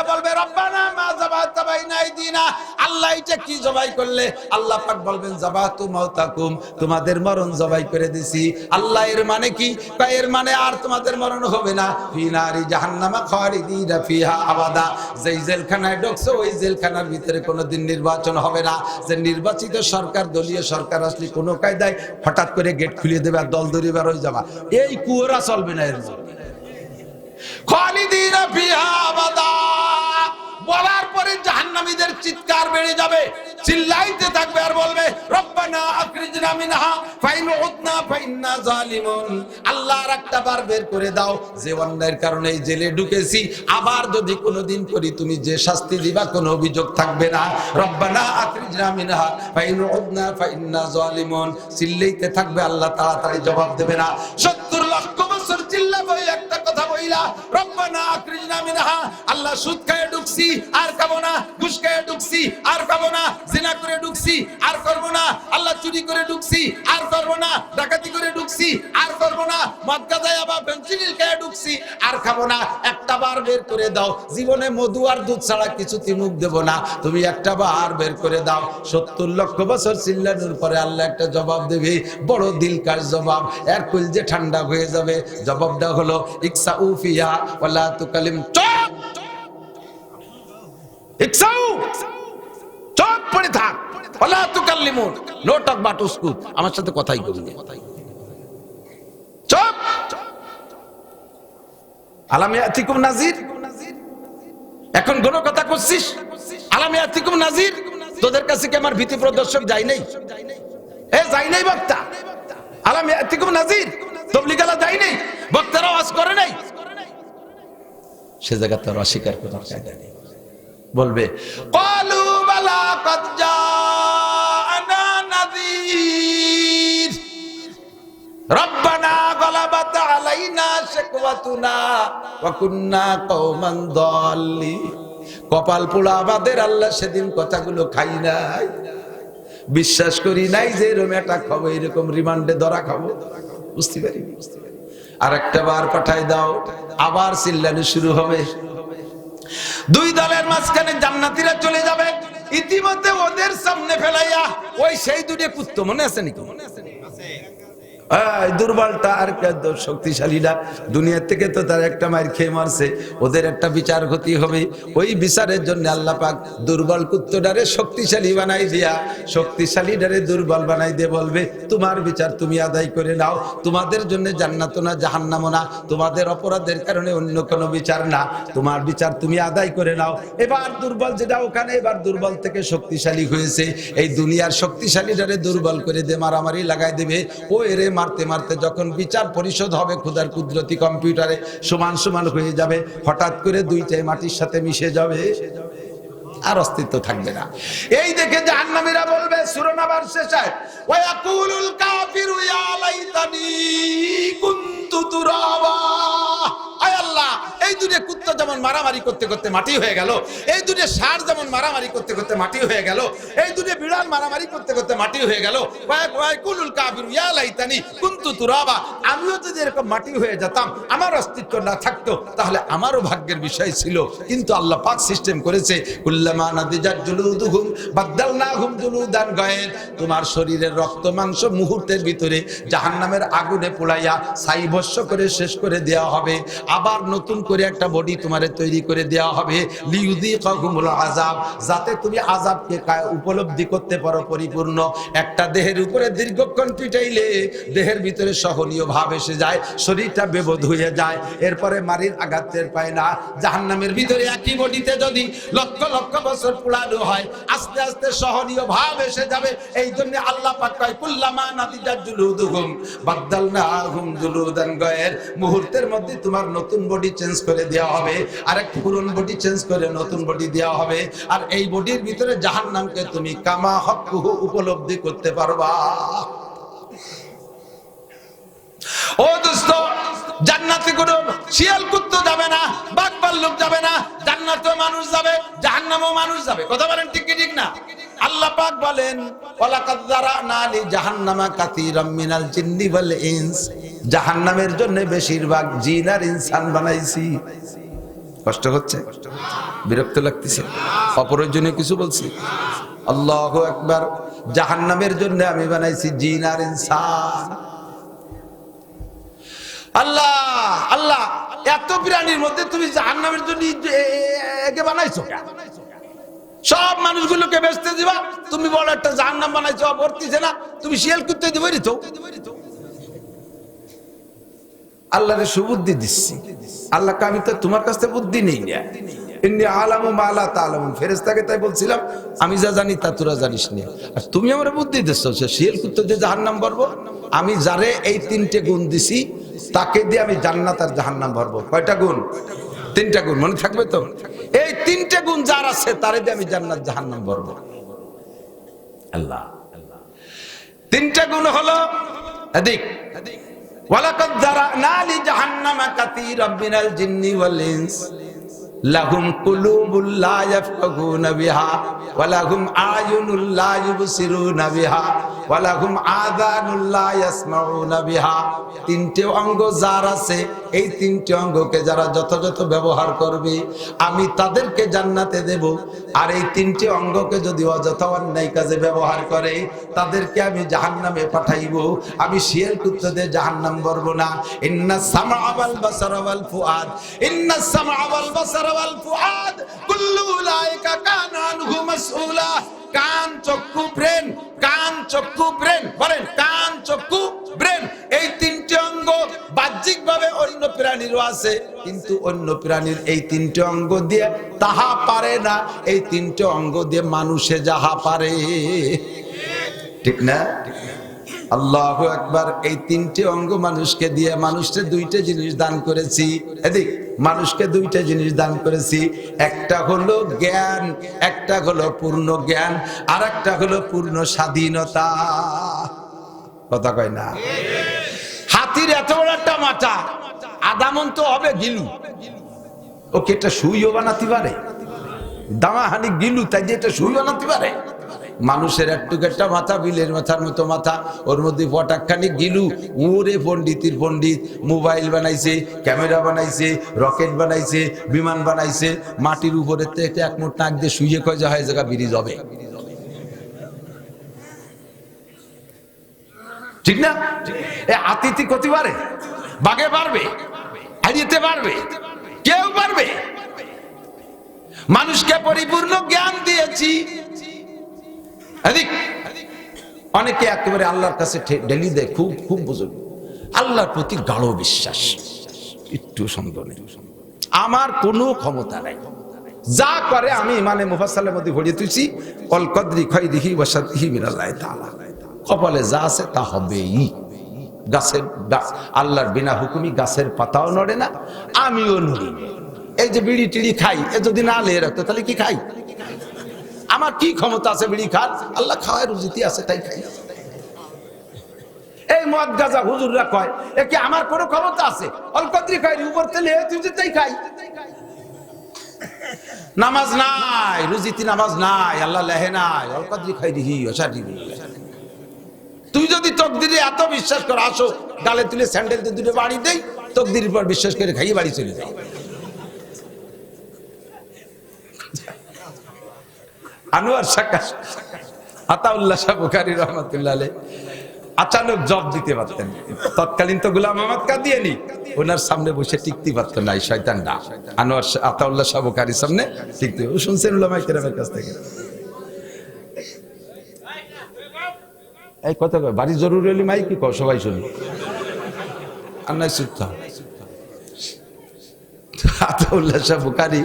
বলবে রব্বানা মা যাবাহতা বাইনা আইদিনা, আল্লাহ এটা কি জবাই করলে? আল্লাহ পাক বলবেন যাবাহতু মাউতাকুম, তোমাদের মরণ জবাই করে দিছি। আল্লাহ এর মানে কি? এর মানে আর তোমাদের মরণ হবে না। ফি নারি জাহান্নামা খালিদিনা ফিহা আবাদা, যেই জেলখানায় ঢুকছো ওই জেলখানার ভিতরে কোনোদিন নির্বাচন হবে না। যে নির্বাচিত সরকার, দলীয় সরকার আসলে কোনো কায়দায় হঠাৎ করে গেট খুলে দেবে আর দল ধরে বের হয়ে যাবা, এই কুয়োরা চলবে না। এর খালিদিনা ফিহা আবাদা বলার পরে জাহান্নামীদের চিৎকার বেড়ে যাবে, চিল্লাইতে থাকবে আর বলবে রব্বানা আখরিজনা মিনহা ফাইন উদনা ফাইন্না জালিমুন, আল্লাহ একটা বার বের করে দাও, যে অন্যায়ের কারণে এই জেলে ঢুকেছি, আবার যদি কোনোদিন করি তুমি যে শাস্তি দিবা কোনো অভিযোগ থাকবে না। রব্বানা আখরিজনা মিনহা ফাইন উদনা ফাইন্না জালিমুন, চিল্লাইতে থাকবে, আল্লাহ তাড়াতাড়ি জবাব দেবে না। 70 লক্ষ বছর চিল্লাবে একটা কথা বইলা রব্বানা আখরিজনা মিনহা, আল্লাহ সুদ খায় ঢুকছি আর খাবো না, ঘুষ খেয়ে ঢুকছি আর খাবো না, জিনা করে ঢুকছি আর করবো না, আল্লাহ চুরি করে ঢুকছি আর করবো না, ডাকাতি করে ঢুকছি আর করবো না, মদ গাঁজা বা ফেনসিডিল খেয়ে ঢুকছি আর খাবো না। একটা বার বের করে দাও, জীবনে মধু আর দুধ ছাড়া কিছুতে মুখ দেবো না, তুমি একটা বার বের করে দাও। 70 লক্ষ বছর চিল্লানোর পরে আল্লাহ একটা জবাব দেবে, বড় দিলকার জবাব, এর কলিজা ঠান্ডা হয়ে যাবে। জবাবটা হলো ইকসাউ ফিহা ওয়ালা তুকালিম, চুপ পড়ে থাক, ওয়ালা তুকাল্লিমুন, নো টক বাট উস্কুত, আমার সাথে কথাই কবি না, চুপ। আলাম ইয়াতিকুম নাজির, এখন কোন কথা করছিস? আলাম ইয়াতিকুম নাজির, তোদের কাছে কি আমার ভীতি প্রদর্শক যাই নাই? যাই নাই বক্তা? আলাম ইয়াতিকুম নাজির, তবলিগালা যাই নাই, বক্তারা ওয়াজ করে নাই? সে জায়গা তার অস্বীকার করার কায়দা নেই। বলবে ক্বালু বালা ক্বাদ জাআনা নাযীর রব্বানা গলাবাত আলাইনা শিকওয়াতুনা ওয়া কুন্না কওমান দাল্লিন। কপাল পোড়া আমাদের, আল্লাহ সেদিন কথাগুলো খাই নাই, বিশ্বাস করি নাই যে এরকম একটা খাবো, এরকম রিমান্ডে ধরা খাবো, বুঝতে পারি। আর একটা বার পাঠাই দাও, আবার চিল্লানো শুরু হবে। দুই দলের মাঝখানে জান্নাতীরা চলে যাবে, ইতিমধ্যে ওদের সামনে ফেলাইয়া ওই সেই দুটো কুত্ত, মনে আছে নাকি? এই দুর্বলটা আর শক্তিশালীরা দুনিয়া থেকে তো তার একটা মায়ের খেয়ে মারছে, ওদের একটা বিচার ক্ষতি হবে। ওই বিচারের জন্য আল্লাহ পাক দুর্বল কুত্তটারে শক্তিশালী বানাই দিয়া শক্তিশালীটারে দুর্বল বানাই দিয়ে বলবে তোমার বিচার তুমি আদায় করে নাও, তোমাদের জন্য জান্নাত না জাহান্নাম না, তোমাদের অপরাধের কারণে অন্য কোনো বিচার না, তোমার বিচার তুমি আদায় করে নাও। এবার দুর্বল যেটা ওখানে এবার দুর্বল থেকে শক্তিশালী হয়েছে, এই দুনিয়ার শক্তিশালীটারে দুর্বল করে দিয়ে মারামারি লাগাই দেবে। ও এরে মারতে মারতে যখন বিচার পরিশোধ হবে খুদার কুদরতি কম্পিউটারে সমান সমান হয়ে যাবে, হঠাৎ করে দুইটাই মাটির সাথে মিশে যাবে, আর অস্তিত্ব থাকবে না। এই দেখে জাহান্নামীরা বলবে সূরা নাবার শেষে ওয়া ইয়াকুলুল কাফিরু ইয়া লাইতানি কুনতু তুরাবা। আয় আল্লাহ, এই দুটো কুত্তা যেমন মারামারি করতে করতে মাটি হয়ে গেল, এই দুটো ষাঁড় যেমন মারামারি করতে করতে মাটি হয়ে গেল, এই দুটো বিড়াল মারামারি করতে করতে মাটি হয়ে গেল, ওয়া ইয়াকুলুল কাফিরু ইয়া লাইতানি কুনতু তুরাবা। আমিও যদি এরকম মাটি হয়ে যেতাম, আমার অস্তিত্ব না থাকতো, তাহলে আমারও ভাগ্যের বিষয় ছিল। কিন্তু আল্লাহ পাক সিস্টেম করেছে কুল্লামা নাদিজাত জুলুদুহুম বাদদালনাহুম জুলুদান গায়র। তোমার শরীরের রক্ত মাংস মুহূর্তের ভিতরে জাহান্নামের আগুনে পোড়াইয়া ছাইভস্ম করে শেষ করে দেওয়া হবে, আবার নতুন করে একটা বডি তোমারে তৈরি করে দেওয়া হবে লিউযিকাহুমুল আযাব, যাতে তুমি আযাবকে উপলব্ধি করতে পারো পরিপূর্ণ। একটা দেহের উপরে দীর্ঘক্ষণ পিটাইলে দেহের ভিতরে সহনীয় ভাব এসে যায়, শরীরটা বেবোধ হয়ে যায়, এরপরে মারির আঘাত টের পায় না। জাহান্নামের ভিতরে একই বডিতে যদি লক্ষ লক্ষ বছর পোড়ানো হয়, আস্তে আস্তে সহনীয় ভাব এসে যাবে। এই জন্য আল্লাহ পাক কয় কুল্লামা নাদিজাত জুলুদুহুম বাদদালনাহুম জুলুদান গায়র, মুহূর্তের মধ্যে তোমার নতুন বডি চেঞ্জ করে দেওয়া হবে, আরেক পুরনো বডি চেঞ্জ করে নতুন বডি দেওয়া হবে, আর এই বডির ভিতরে জাহান্নামকে তুমি কামা হক্কুহু উপলব্ধি করতে পারবা। ও দোস্ত, জান্নাতে কোনো শিয়াল কুত্তা যাবে না, বাঘ ভাল্লুক যাবে না, জান্নাতেও মানুষ যাবে, জাহান্নামেও মানুষ যাবে। কথা বলেন ঠিক কি ঠিক না? আল্লাহ পাক বলেন ওয়ালাকাদ যারানা লি জাহান্নামা কাসীরাম মিনাল জিন্নি ওয়াল ইনস, জাহান্নামের জন্য বেশিরভাগ জিন আর ইনসান বানাইছি। কষ্ট হচ্ছে, বিরক্ত লাগতেছে, অপ্রয়োজনীয় কিছু বলছি? আল্লাহু আকবার। জাহান্নামের জন্য আমি বানাইছি জিন আর ইনসান। আল্লাহ আল্লাহ, এত প্রাণীর মধ্যে তুমি জাহান্নামের জন্য একে বানাইছো কেন? সব মানুষগুলোকে বেচতে দিবা, তুমি বড় একটা জাহান্নাম বানাইছো, ভর্তিছে না, তুমি শিয়াল কুত্তে দিবে তো। আল্লাহরে সুবুদ্ধি দিচ্ছি, আল্লাহকে আমি তো তোমার কাছ থেকে বুদ্ধি নেই না। ইন্নী আলামু মা লা তা'লামুন, ফেরেশতাকে তাই বলছিলাম আমি যা জানি তা তোরা জানিস না, আর তুমি আমার বুদ্ধি দিচ্ছ শিয়াল কুত্তে দিয়ে জাহান্নাম ভরবো। আমি যারে এই তিনটে গুণ দিছি তাকে দিয়ে আমি জান্নাত আর জাহান্নাম ভরবো। কয়টা গুণ? তিনটা গুণ, মনে থাকবে তো? এই তিনটে গুণ যার আছে তারে দিয়ে আমি জান্নাত জাহান্নাম ভরবো। আল্লাহ, তিনটা গুণ হলো এদিক ওয়ালাকাদ যারানা লি জাহান্নামা কাসীরাম মিনাল জিন্নি ওয়াল ইনস লাহুম কুলুবুল লা ইয়াফকাহুনা বিহা ওয়া লাহুম আয়ুনুল লা ইউবসিরুনা বিহা ওয়া লাহুম আযানুল লা ইয়াসমাউনা বিহা। তিনটে অঙ্গ যার আছে, এই তিনটে অঙ্গকে যারা যথাযথ ব্যবহার করবে আমি তাদেরকে জান্নাতে দেব, আর এই তিনটে অঙ্গকে যদি অযথা অন্যায় কাজে ব্যবহার করে তাদেরকে আমি জাহান্নামে পাঠাইবো। আমি শিয়াল কুত্তাদের জাহান্নাম ভরব না। ইন্নাস সামআ ওয়াল বাসারা ওয়াল ফুআদ, ইন্নাস সামআ ওয়াল বাসারা ওয়াল ফুআদ কুল্লু উলাইকা কানা আনহু মাসউলা। কান, চক্ষু, ব্রেন, কান, চক্ষু, ব্রেন, বলেন কান, চক্ষু, ব্রেন, এই তিনটে অঙ্গ বাহ্যিকভাবে অন্য প্রাণীরও আছে, কিন্তু অন্য প্রাণীর এই তিনটে অঙ্গ দিয়ে তাহা পারে না, এই তিনটে অঙ্গ দিয়ে মানুষে যাহা পারে। ঠিক না? আল্লাহু আকবার। এই তিনটে অঙ্গ মানুষকে দিয়ে মানুষকে দুইটা জিনিস দান করেছি। এদিক মানুষকে দুইটা জিনিস দান করেছি, একটা হলো জ্ঞান, একটা হলো পূর্ণ জ্ঞান, আর একটা হলো পূর্ণ স্বাধীনতা। কথা কয় না? হাতির এত বড় একটা মাথা, আদামন তো হবে গিলু, ওকে একটা সুইও বানাতে পারে, দামাহানি গিলু, তাই যে এটা সুই বানাতে পারে। মানুষের একটুকু একটা মাথা, বিলের মাথার মতো মাথা, ওর মধ্যে পটাকখানি গিলু। ওরে পণ্ডিতের পণ্ডিত, মোবাইল বানাইছে, ক্যামেরা বানাইছে, রকেট বানাইছে, বিমান বানাইছে, মাটির উপরে এক মুঠ নাক দিয়ে শুয়ে কয় যা হয় জায়গা ব্রিজ হবে। ঠিক না? এ আতিথি করতে পারে, বাগে পারবে, হারিয়ে পারবে, কেউ পারবে? মানুষকে পরিপূর্ণ জ্ঞান দিয়েছি। অনেকে একেবারে আল্লাহর কাছে ঢেলি দেয়, খুব খুব বুঝুন, আল্লাহর প্রতি গাঢ় বিশ্বাস, একটু সন্দেহ নেই, আমার কোনো ক্ষমতা নাই, যা করে আমি মানে মুফাসসালের মধ্যে ভরিয়ে তুইছি, অল কদরি খাইরিহি ওয়া শাররিহি মিনাল্লাহি তাআলা, কপালে যা আছে তা হবেই। গাছের আল্লাহর বিনা হুকুমি গাছের পাতাও নড়ে না, আমিও নড়ি। এই যে বিড়ি টিড়ি খাই, এ যদি না লেয়ে রাখতো তাহলে কি খাই? আমার কি ক্ষমতা আছে বিড়ি খার? আল্লাহ খাওয়ার রুজিতে আছে তাই খাই। এই মদ গাঁজা হুজুররা কয়, এ কি আমার কোনো ক্ষমতা আছে? অল কদরি খাইরি উপর তেলে তুই যে তাই খাই। নামাজ নাই, রুজিতে নামাজ নাই, আল্লাহ লেহে নাই, অল কদরি খাইরিহি ওয়া শাররিহি। তুই যদি তকদিরে এত বিশ্বাস কর, আসো গালে তুলে স্যান্ডেল দিয়ে দুটো বাড়ি দেই, তকদিরের পর বিশ্বাস করে খাইয়ে বাড়ি চলে যাই। আনোয়ার শাহ আতাউল্লাহ শাহ বুখারী রাহমাতুল্লাহ আলাইহি আচানক জব দিতে পারতেন, তৎকালীন তো গোলাম আহমদ কাদিয়ানী ওনার সামনে বসে টিকতে পারত না এই শয়তানটা। আনোয়ার আতাউল্লাহ শাহ বুখারীর সামনে টিকতে, ও শুনছেন উলামায়ে কেরামের কাছ থেকে। এই কথা কয়, বাড়ি জরুরি হলে মাই কি কও, সবাই শুনি আর নাই সুত্তা। আতাউল্লাহ শাহ বুখারী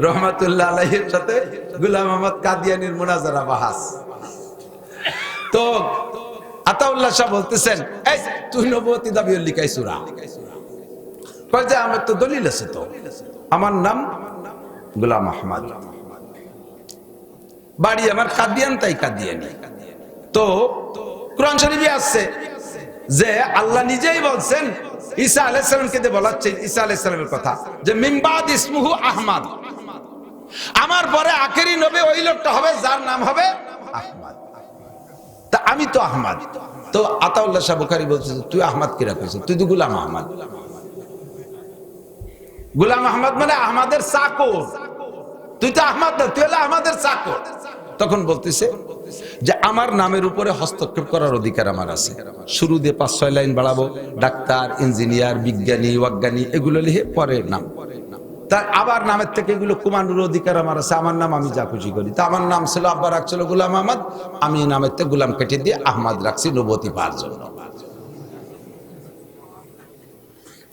রহমাতুল্লাহ আলাইহির সাথে গোলাম আহমদ কাদিয়ানীর মুনাজারা বাহাস। তো আতাউল্লাহ শাহ বলতেছেন, এই তুই নবুয়তি দাবি লিখাই সূরা, কয় যে আমার তো দলিল আছে, তো আমার নাম গোলাম আহমদ, বাড়ি আমার কাদিয়ান, তাই কাদিয়ানী। তো কোরআন শরীফে আছে যে আল্লাহ নিজেই বলছেন ঈসা আলাইহিস সালামকে দিয়ে বলাচ্ছে, ঈসা আলাইহিস সালামের কথা, যে মিন বাদ ইসমুহু আহমদ, আমার পরে আখেরি নবী ওই লোকটা হবে যার নাম হবে আহমদ। তা আমি তো আহমদ। তো আতাউল্লাহ শাহ বুখারী বলছে, তুই আহমদ কি রাখিস? তুই তো গোলাম আহমদ। গোলাম আহমদ মানে আহমদের চাকর, তুই তো আহমদ না, তুই হলো আহমদের চাকর। তখন বলতেছে যে আমার নামের উপরে হস্তক্ষেপ করার অধিকার আমার আছে। শুরু দিয়ে 5-6 লাইন বাড়াবো, ডাক্তার, ইঞ্জিনিয়ার, বিজ্ঞানী, অজ্ঞানী এগুলো লিখে পরে নাম, তার আবার নামের থেকে এগুলো কমানোর অধিকার আমার আছে। আমার নাম আমি যা খুশি করি। তা আমার নাম ছিল, আব্বা রাখছিল গোলাম আহমদ, আমি নামের থেকে গোলাম কেটে দিয়ে আহমদ রাখছি নবুয়তি পাওয়ার জন্য।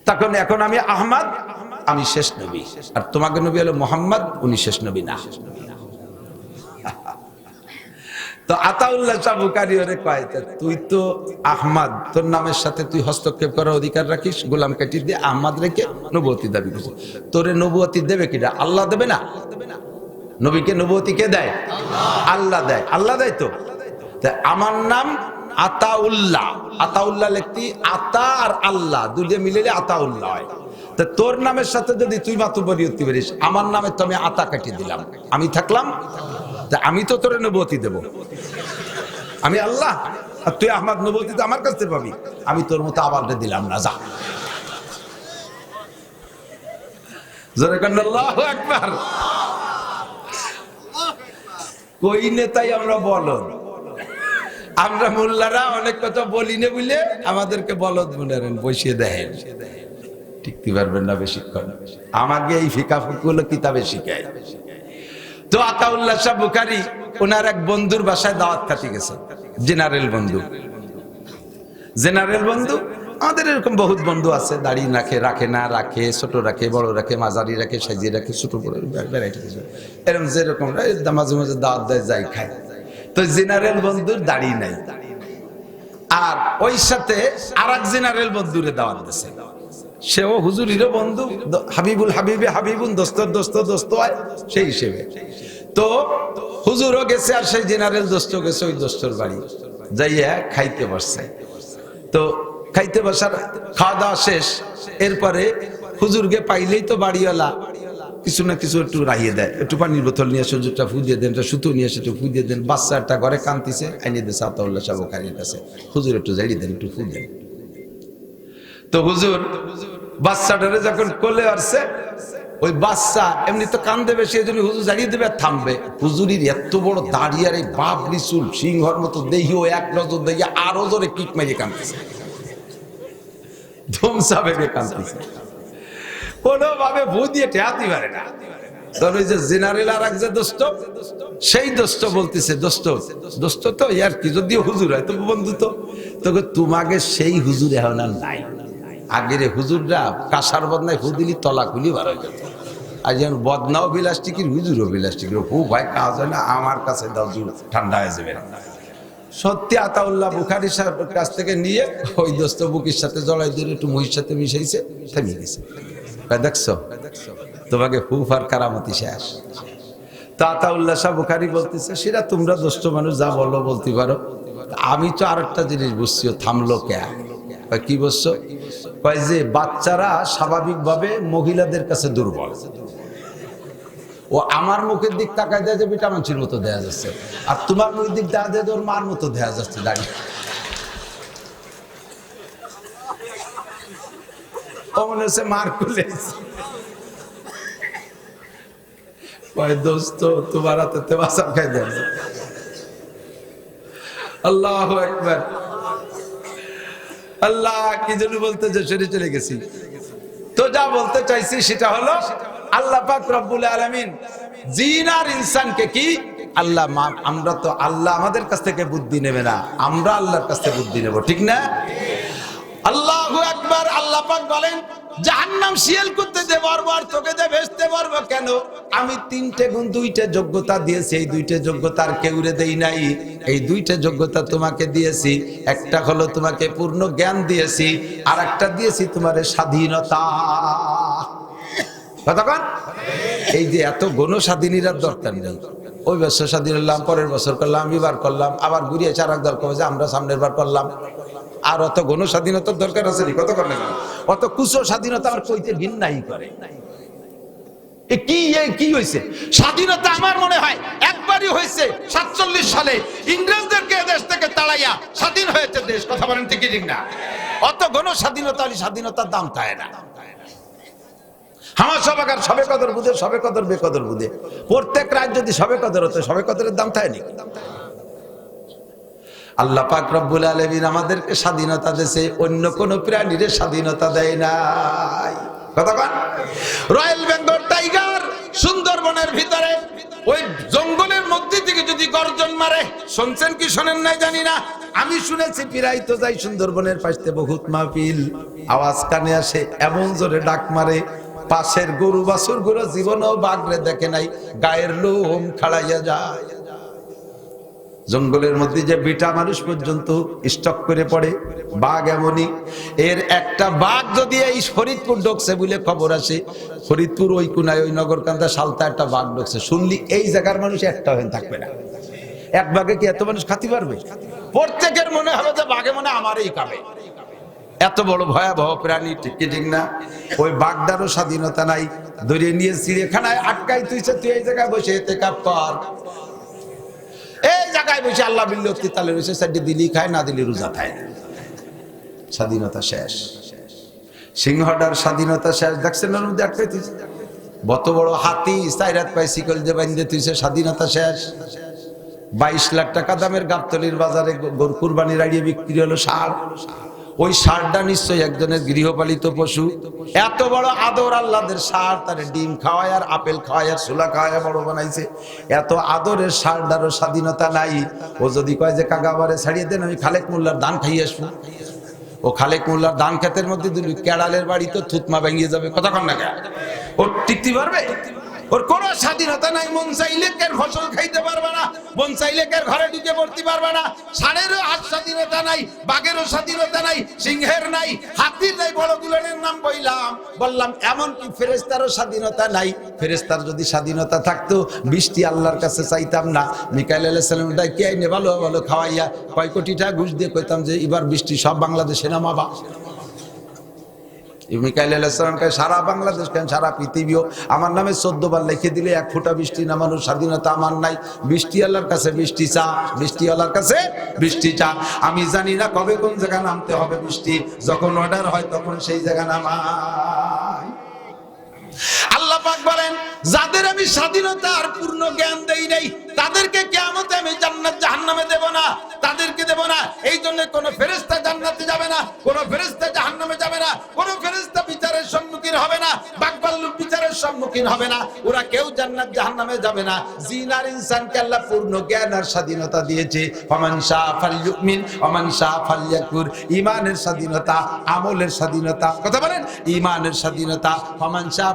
তখন এখন আমি আহমদ, আমি শেষ নবী, আর তোমাকে নবী হলো মুহাম্মদ, উনি শেষ নবী না। তো আতাউল্লাহ শাহ বুখারী ওরে কয়, তুই তো আহমদ, তোর নামের সাথে তুই হস্তক্ষেপ করার অধিকার রাখিস, গোলাম কাটি দিয়ে আহমদ রেখে নবুয়তি দাবি করছিস। তোরে নবুয়তি দেবে কিনা? আল্লাহ দেবে না? নবীকে নবুয়তি কে দেয়? আল্লাহ দেয়। আল্লাহ দেয়। তো আমার নাম আতাউল্লাহ, আতাউল্লাহ লিখতি, আতা আর আল্লাহ দুইটা মিলে আতাউল্লাহ হয়। তা তোর নামের সাথে যদি তুই মাতুবরিয়তি পারিস, আমার নামে তো আমি আতা কাটি দিলাম, আমি থাকলাম, আমি তো তোরে নবুয়তি দেব, আমি আল্লাহ, আর তুই আহমদ নবুয়তি তো আমার কাছে পাবি, আমি তোর মতো আবার দিলাম না, যা। জোরে কান আল্লাহু আকবার। কই নেতাই আমরা বলদ, আমরা মোল্লারা অনেক কথা বলি না বলে আমাদেরকে বলদ মনে করেন, বসিয়ে দেয়, টিকতে পারবেন না বেশিক্ষণ। আমাকে এই ফিকা ফুকগুলো কিতাবে শিখায়। তো আতাউল্লাহ শাহ বুখারী ওনার এক বন্ধুর বাসায় দাওয়াত খাতে গেছে, জেনারেল বন্ধু। জেনারেল বন্ধু, আমাদের এরকম বহুত বন্ধু আছে, দাড়ি রাখে, রাখে না রাখে, ছোট রাখে, বড় রাখে, মাঝারি রাখে, সাজিয়ে রাখে, ছোট বড় ভ্যারাইটি, এরকম যেরকম মাঝে মাঝে দাওয়াত দেয়, যাই খায়। তো জেনারেল বন্ধুর দাড়ি নাই, আর ওই সাথে আর এক জেনারেল বন্ধুরে দাওয়াত দিয়েছে, সেও হুজুরিরও বন্ধু, হাবিবুল হাবিবে হাবিবুন, দোস্তর দোস্ত দোস্ত হয় সেই হিসেবে। তো হুজুরও গেছে, আর সেই জেনারেল দোস্ত গেছে ওই দোস্তর বাড়ি, যাইয়া খাইতে বসছে। তো খাইতে বসার খাওয়া দাওয়া শেষ, এরপরে হুজুরকে পাইলেই তো বাড়িওয়ালা কিছু না কিছু একটু রাখিয়ে দেয়, একটু পানির বোতল নিয়ে এসে হুজুরটা ফু দিয়ে দেন, সুতো নিয়ে এসে একটু ফু দিয়ে দেন, বাচ্চা একটা ঘরে কাঁদতেছে, আইনে দিয়েছে আতাউল্লাহ শাহ বুখারীর কাছে, হুজুর একটু জাড়িয়ে দেন, একটু ফু দেন। তো হুজুর বাচ্চাটারে যখন কোলে আসছে, ওই বাচ্চা এমনি তো কান্দে বেশি, এই জন্য হুজুর জাগিয়ে দেবে আর থামবে। হুজুরির এত বড় দাড়ি আর এই বাবরি চুল, সিংহর মতো দেহি, ও এক নজর দেখে আরো জোরে কিক মেরে কাঁদতেছে, ধমসা ভেবে কাঁদতেছে, কোনোভাবে ভূ দিয়ে ঠেয়াতে পারে না। তখন ওই যে জেনারেল আর এক যে দোস্ত, সেই দোস্ত বলতেছে, দোস্ত দোস্ত তো ইয়ার কি, যদিও হুজুর হয় তো বন্ধু, তো তোকে তোমাকে সেই হুজুর এখন আর নাই। আগের হুজুররা কাঁসার বদনায় হু দিলি তলা খুলি বার হয়ে যেত। আর যেন বদনাও বিলাস্টিকের, হুজুরও বিলাস্টিকের, হু ভাই কাজ হয় না, আমার কাছে দাও, ঠান্ডা হয়ে যাবে। সত্যি আতাউল্লাহ বুখারী সাহেবের কাছ থেকে নিয়ে ওই দোস্ত বুকির সাথে জড়াই দিয়ে একটু মহির সাথে মিশাইছে, থেমে গেছে। দেখছো তোমাকে হুফার কারামতি শেষ। তো আতাউল্লাহ শাহ বুখারী বলতেছে, সেটা তোমরা দোস্ত মানুষ যা বলো বলতে পারো, আমি তো আরেকটা জিনিস বুঝছি, থামলো কে? কি বুঝছো? কয় যে বাচ্চারা স্বাভাবিকভাবে মহিলাদের কাছে দুর্বল, ও আমার মুখের দিক তাকায় দেয় যে ভিটামিনসির মতো দেয়া যাচ্ছে, আর তোমার মুখের দিক দেখা দেয় ওর মার মতো দেয়া যাচ্ছে দাঁড়িয়ে। ও মনে হচ্ছে মার খুলে দোস্ত তোমার হাতে তেবাসা খাই দেয়। আল্লাহু আকবার। আল্লাহ কি যেন বলতে যে সেরে চলে গেছি। তো যা বলতে চাইছি সেটা হলো, আল্লাহ পাক রব্বুল আলামিন জিন আর ইনসানকে কি আল্লাহ, আমরা তো আল্লাহ আমাদের কাছ থেকে বুদ্ধি নেবে না, আমরা আল্লাহর কাছ থেকে বুদ্ধি নেব, ঠিক না? আল্লাহু আকবার। আল্লাহ পাক বলেন, জাহান্নাম শিয়াল করতে দে বারবার, তোকে দে ভেস্তে পারবো কেন? আমি তিনটে গুণ দুইটা যোগ্যতা দিয়েছি, এই দুইটা যোগ্যতার কেউরে দেই নাই। এই দুইটা যোগ্যতা তোমাকে দিয়েছি, একটা হলো তোমাকে পূর্ণ জ্ঞান দিয়েছি, আর একটা দিয়েছি তোমার স্বাধীনতা। কতক্ষণ? এই যে এত গণ স্বাধীনতার দরকার নেই। ওই বছর স্বাধীন হলাম, পরের বছর করলাম, এবার করলাম, আবার ঘুরিয়ে চার এক দরকার যে আমরা সামনের বার করলাম। আর অত গণ স্বাধীনতার দরকার আছে নি? কত করলে অত কুশো স্বাধীনতা আমার কইতে ঘৃণাই করে। কি হয়েছে স্বাধীনতা? আমার মনে হয় একবারই হয়েছে 47 সালে, ইংরেজদেরকে দেশ থেকে তাড়াইয়া স্বাধীন হয়েছে দেশ। কথা বলেন ঠিক ঠিক না? অত গণ স্বাধীনতা, স্বাধীনতার দাম থাকে না। আমার সবাকার সবে কদর বুঝে, সবে কদর বেকদর বুঝে। প্রত্যেক রাত যদি সবে কদর হতো, সবে কদরের দাম থাকে নি? আল্লাহ পাক রব্বুল আলামিন আমাদেরকে স্বাধীনতা দিয়েছে, অন্য কোন প্রাণীর স্বাধীনতা দেয় নাই। কতক্ষণ? রয়্যাল বেঙ্গল টাইগার সুন্দরবনের ভিতরে ওই জঙ্গলের মধ্যে থেকে যদি গর্জন মারে, শুনছেন কি শোনেন নাই জানি না, আমি শুনেছি প্রায় তো যাই সুন্দরবনের পাশে বহুত মাহফিল, আওয়াজ কানে আসে, এমন জোরে ডাক মারে, পাশের গরু বাছুর গুলো জীবনেও বাঘরে দেখে নাই, গায়ের লোম খাড়াইয়া যায়। জঙ্গলের মধ্যে যে বিটা মানুষ পর্যন্ত স্টক করে পড়ে, বাঘ এমনই। এর একটা বাঘ যদি এই ফরিদপুর ঢুকছে বলে খবর আসে, ফরিদপুর ওই কোনায় ওই নগরকান্দা সালতা একটা বাঘ ঢুকছে, শুনলি এই জায়গার মানুষ একটা হয়ে থাকবে না। এক বাঘে কি এত মানুষ খাতি পারবে? প্রত্যেকের মনে হবে যে বাঘে মনে আমারই খাবে। এত বড় ভয়াবহ প্রাণী, ঠিক কি ঠিক না? ওই বাঘটারও স্বাধীনতা নাই, ধরে নিয়ে চিড়িয়াখানায় আটকাই তুইছে, তুই এই জায়গায় বসে ইতিকাফ কর, এই জায়গায় বসে আল্লাহ বিল্লাতি তালে রয়েছে, সাইডে দিলি খায়, না দিলি রোজা খায়। স্বাধীনতা শেষ। সিংহটার স্বাধীনতা শেষ। দেখছেন ওর মধ্যে আটকাই তুইছে, বত বড় হাতি সাইরাত পাই শিকল যে বান্ধে তুইছে, স্বাধীনতা শেষ। 22 লাখ টাকা দামের গাবতলির বাজারে গরু কুরবানির আড়িয়ে বিক্রি হলো ষাঁড়। ওই ষাঁড়টা নিশ্চয়ই একজনের গৃহপালিত পশু। এত বড় আদর আল্লাহদের ষাঁড়, তার ডিম খাওয়ায় আর আপেল খাওয়ায় আর ছোলা খাওয়ায় বড় বানাইছে। এত আদরের ষাঁড়টারও স্বাধীনতা নাই। ও যদি কয় যে কাকা আমারে ছাড়িয়ে দেন, আমি খালেক মোল্লার ধান খাইয়ে আসবো, ও খালেক মোল্লার ধান ক্ষেতের মধ্যে দিল, কেড়ালের বাড়ি তো থুতমা ভেঙে যাবে। কতক্ষণ না ও টিকতে পারবে? ওর কোন স্বাধীনতা নাই। মন চাইলে কের ফসল খাইতে পারবে না, মন চাইলে কের ঘরে ঢুকে পড়তে পারবে না। ষাঁড়েরও আর স্বাধীনতা নাই, বাঘেরও স্বাধীনতা নাই, সিংহের নাই, হাতির নাই। বড় গুলোনের নাম বললাম এমনকি ফেরেশতারও স্বাধীনতা নাই। ফেরেশতার যদি স্বাধীনতা থাকতো, বৃষ্টি আল্লাহর কাছে চাইতাম না, মিকাইল আলাইহিস সালাম কে আইনে ভালো ভালো খাওয়াইয়া কয় কোটি টাকা ঘুষ দিয়ে কইতাম যে এবার বৃষ্টি সব বাংলাদেশে নামাবা। মিকাইল আলাইহিস সালাম কয় সারা বাংলাদেশ কেন, সারা পৃথিবীও আমার নামে 14 বার লিখে দিলে 1 ফোঁটা বৃষ্টি নামানোর স্বাধীনতা আমার নাই। বৃষ্টি আল্লাহর কাছে বৃষ্টি চা, বৃষ্টি আল্লাহর কাছে বৃষ্টি চা। আমি জানি না কবে কোন জায়গা নামতে হবে বৃষ্টি, যখন অর্ডার হয় তখন সেই জায়গা নামাই। আল্লাহ পাক বলেন, যাদের আমি স্বাধীনতার পূর্ণ জ্ঞান দেই নাই তাদেরকে কিয়ামতে আমি জান্নাত জাহান্নামে দেব না, তাদেরকে দেব না। এই জন্য কোন ফেরেশতা জান্নাতে যাবে না, কোন ফেরেশতা জাহান্নামে যাবে না, কোন ফেরেশতা বিচারের সম্মুখীন হবে না, বাকবাল্লুক বিচারের সম্মুখীন হবে না, ওরা কেউ জান্নাত জাহান্নামে যাবে না। জিন আর ইনসানকে আল্লাহ পূর্ণ জ্ঞান আর স্বাধীনতা দিয়েছে। ফামান শাআ ফালইউমিন ওমান শাআ ফালইয়াকফুর। ঈমানের স্বাধীনতা, আমলের স্বাধীনতা, কথা বলেন, ঈমানের স্বাধীনতা। ফামান শাআ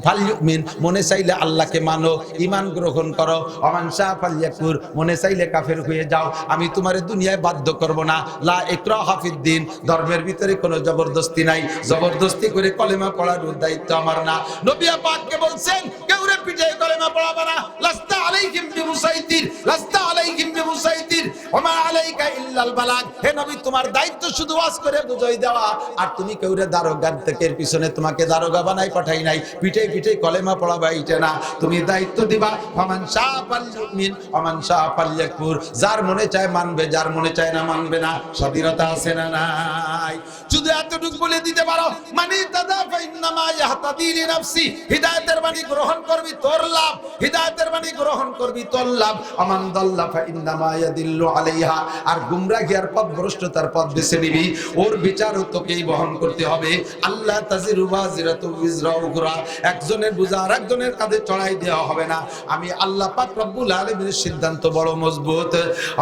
ফালইউমিন, মনে চাইলে আল্লাহকে মানো, ঈমান গ্রহণ করো। ওমান শাআ ফালইয়াকফুর, মনে চাইলে কাফের হয়ে যাও। আমি তোমারে দুনিয়ায় বাধ্য করব না। লা ইকরাহা ফিদ্দিন, ধর্মের ভিতরে কোনো জবরদস্তি নাই। জবরদস্তি করে কলেমা পড়ার দায়িত্ব আমার না। নবী পাককে বলছেন, কেউরে পিঠে কলেমা পড়াবে না। লাস্তা আলাইহিম বিমুসাইতির, লাস্তা আলাইহিম বিমুসাইতির, ওমা আলাইকা ইল্লাল বালাগ। হে নবী, তোমার দায়িত্ব শুধু ওয়াজ করে বুঝাই দেওয়া। আর তুমি কেউরে দারোগার থেকে পিছনে তোমাকে দারোগা বানাই পাঠাই নাই, পিঠে পিঠে কলেমা পড়াবা এইটা না। তুমি দায়িত্ব দিবা, ফামান শাআ ফালইউমিন ওমান শাআ ফালইয়াকফুর। যার মনে চায় মানবে, যার মনে চায় না মানবে না। স্বাধীনতা আছে না নাই? শুধু এতটুকু বলে দিতে পারো, মানি তাদা ফাইন্নামা ইয়াহতাদি লিনাফসি, হিদায়াতের বাণী গ্রহণ করবি তোর লাভ, হিদায়াতের বাণী গ্রহণ করবি তোর লাভ। আমান দাল্লা ফাইন্নামা ইয়াদিল্লু আলাইহা, আর গুমরাহি আর পথভ্রষ্টতার পথ বেছে নিবি, ওর বিচারও তোকেই বহন করতে হবে। আল্লাহ তাজিরু ওয়াজিরাতু উযরা উখরা, একজনের বোঝা আরেকজনের কাঁধে চড়াই দেওয়া হবে না। আমি আল্লাহ পাক রব্বুল আলামিনের সিদ্ধান্ত বড় মজবুত।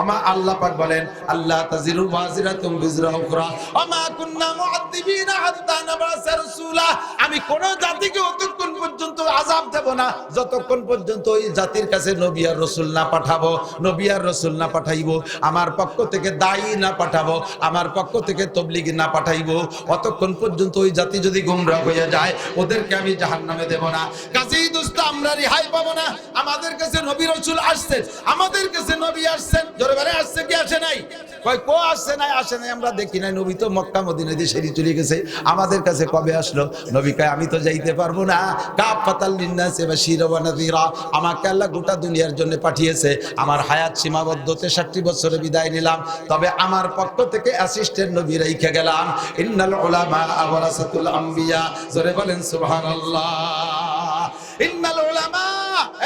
আমার আল্লাহ পাক বলেন, আল্লাহ তাজিরু ওয়াজিরাতু উযরা উখরা ওমা কুননা মুআদ্দিবিনা হাত্তা নাবআসা রাসূলা। আমি কোন জাতিকে অতক্ষণ পর্যন্ত আযাব দেব না যতক্ষণ পর্যন্ত ওই জাতির কাছে নবী আর রাসূল না পাঠাবো, নবী আর রাসূল না পাঠাইবো, আমার পক্ষ থেকে দায়ী না পাঠাবো, আমার পক্ষ থেকে তাবলীগ না পাঠাইবো, অতক্ষণ পর্যন্ত ওই জাতি যদি গোমরাহ হয়ে যায় ওদেরকে আমি জাহান্নামে দেব না। কাজেই দোস্ত, আমরা রেহাই পাবো না। আমাদের কাছে নবী রাসূল আসছেন, আমাদের কাছে নবী আসছেন, জোরে বলে আসছে কি আসে নাই? কই কো আসছে নাই? আসে নাই, আমরা দেখি নাই। নবী তো মক্কা মদিনা দিয়ে সেরি চলে গেছে, আমাদের কাছে কবে আসলো? নবী কয়, আমি তো যাইতে পারবো না। কাফাতাল লিন্নাসি বাশীরা ওয়া নাযীরা, আমাকে আল্লাহ গোটা দুনিয়ার জন্য পাঠিয়েছে। আমার হায়াত সীমাবদ্ধ, 63 বছরে বিদায় নিলাম, তবে আমার পক্ষ থেকে অ্যাসিস্ট্যান্ট নবী রাইখা গেলাম। ইন্নাল উলামা ওয়ারাসাতুল আম্বিয়া, জোরে বলেন সুবহানাল্লাহ। ইন্নাল উলামা,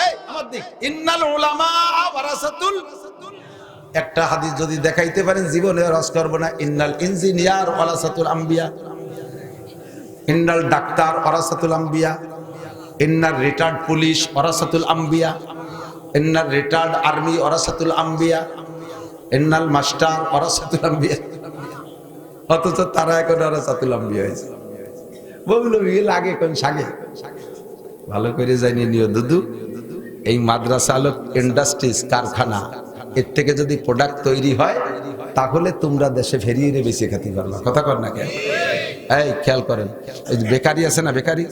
এই আমার দিক, ইন্নাল উলামা ওয়ারাসাতুল, একটা হাদিস যদি দেখাইতে পারেন জীবনে রস করব না। ইন্নাল ইঞ্জিনিয়ার ওয়ারাসাতুল আম্বিয়া, ইন্নাল ডাক্তার ওয়ারাসাতুল আম্বিয়া, ইন্নাল রিটায়ার্ড পুলিশ ওয়ারাসাতুল আম্বিয়া, ইন্নাল রিটায়ার্ড আর্মি ওয়ারাসাতুল আম্বিয়া, ইন্নাল মাস্টার ওয়ারাসাতুল আম্বিয়া। অথচ তারা এখন ওয়ারাসাতুল আম্বিয়া হয়েছে। বললো লাগে কোন সাগে, ভালো করে জানিয়ে নিও দুদু, এই মাদ্রাসা হলো ইন্ডাস্ট্রিজ, কারখানা। এর থেকে যদি প্রোডাক্ট তৈরি হয় তাহলে তোমরা দেশে ফেরিয়ে বেশি খেতে পারবা। কথা কর না কেন? এই খেয়াল করেন, এই বেকারি আছে না, বেকারি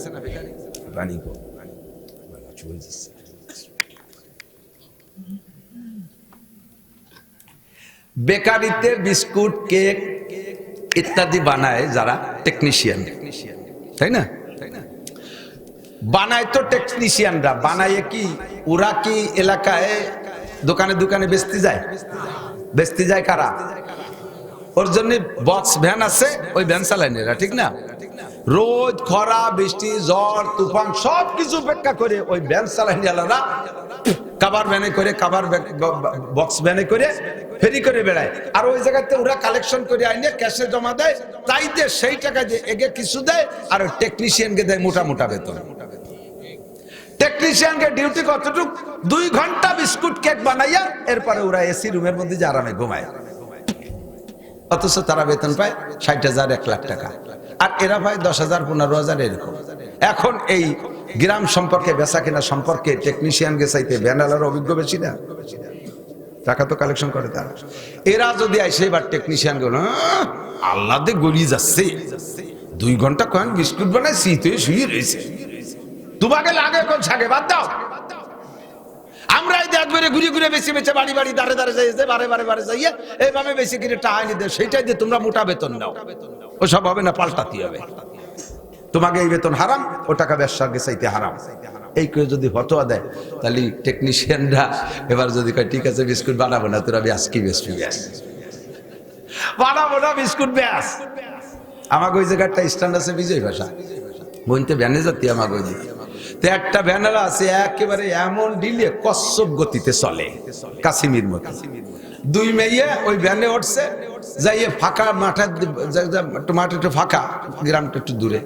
বেকারিতে বিস্কুট, কেক ইত্যাদি বানায় যারা টেকনিশিয়ান, তাই না? বানায় তো টেকনিশিয়ানরা, বানায় কি ওরা কি এলাকায় দোকানে দোকানে বেচতে যায়? বেচতে যায় কারা? ওর জন্য বক্স ভ্যান আছে, ওই ভ্যান চালায় এরা, ঠিক না? রোদ, খরা, বৃষ্টি, ঝড়, তুফান সবকিছু উপেক্ষা করে ওই ভ্যান চালায় নিয়ালারা কাবার ভ্যানে করে, কাবার বক্স ভ্যানে করে ফেরি করে বেড়ায়। আর ওই জায়গাতে ওরা কালেকশন করে আইনে ক্যাশে জমা দেয়, তাই দিয়ে সেই টাকা দিয়ে এগে কিছু দেয়, আর টেকনিশিয়ানকে দেয় মোটা মোটা বেতন। টেকনিশিয়ানকে ডিউটি কতটুকু? 2 ঘন্টা বিস্কুট কেক বানাইয়া এরপরে ওরা এসি রুমের মধ্যে যে আরামে ঘুমায়, অথচ তারা বেতন পায় 60,000 1 লাখ টাকা, আর এরা পায় 10,000 15,000 এরকম। এখন এই গ্রাম সম্পর্কে, বেচা কেনা সম্পর্কে টেকনিশিয়ানকে চাইতে ভ্যানালার অভিজ্ঞ বেশি না? টাকা তো কালেকশন করে তারা। এরা যদি আইসে এবার টেকনিশিয়ান গুলো আল্লাহ দিয়ে গড়িয়ে যাচ্ছে, 2 ঘন্টা কয়েন বিস্কুট বানায় শীতে শুয়ে রয়েছে, তোমাকে লাগে কোন ছাগে? বাদ দাও। আমরা এই দেখ বেড়ে ঘুরে ঘুরে বেশি বেছে বাড়ি বাড়ি দাঁড়ে দাঁড়ে যাইছে, বারে বারে বারে যাইয়ে এইভাবে বেশি কিনে টাকা এনে দেয়, সেইটাই দিয়ে তোমরা মোটা বেতন নাও। ওসব হবে না, পাল্টাতে হবে। তোমাকে এই বেতন হারাম, ও টাকা ব্যবসাকে চাইতে হারাম। এই কেউ যদি ফতোয়া দেয়, তাহলে টেকনিশিয়ানরা এবার যদি কয় ঠিক আছে বিস্কুট বানাবো না, তোরা ব্যাস কি বেসবি, ব্যাস বানাবো না বিস্কুট, ব্যাস। আমাকে ওই জায়গাটা স্ট্যান্ড আছে বিজয় ভাষা বইতে ভ্যানে যাতি, আমাকে ওই তো একটা ভ্যানেরা আছে একেবারে এমন ডিলে কচ্ছপ গতিতে চলে, কাশ্মীর মতো। দুই মেয়ে ওই ভ্যানে উঠছে, যাইয়ে ফাঁকা মাঠের মাঠ একটু ফাঁকা, গ্রামটা একটু দূরে,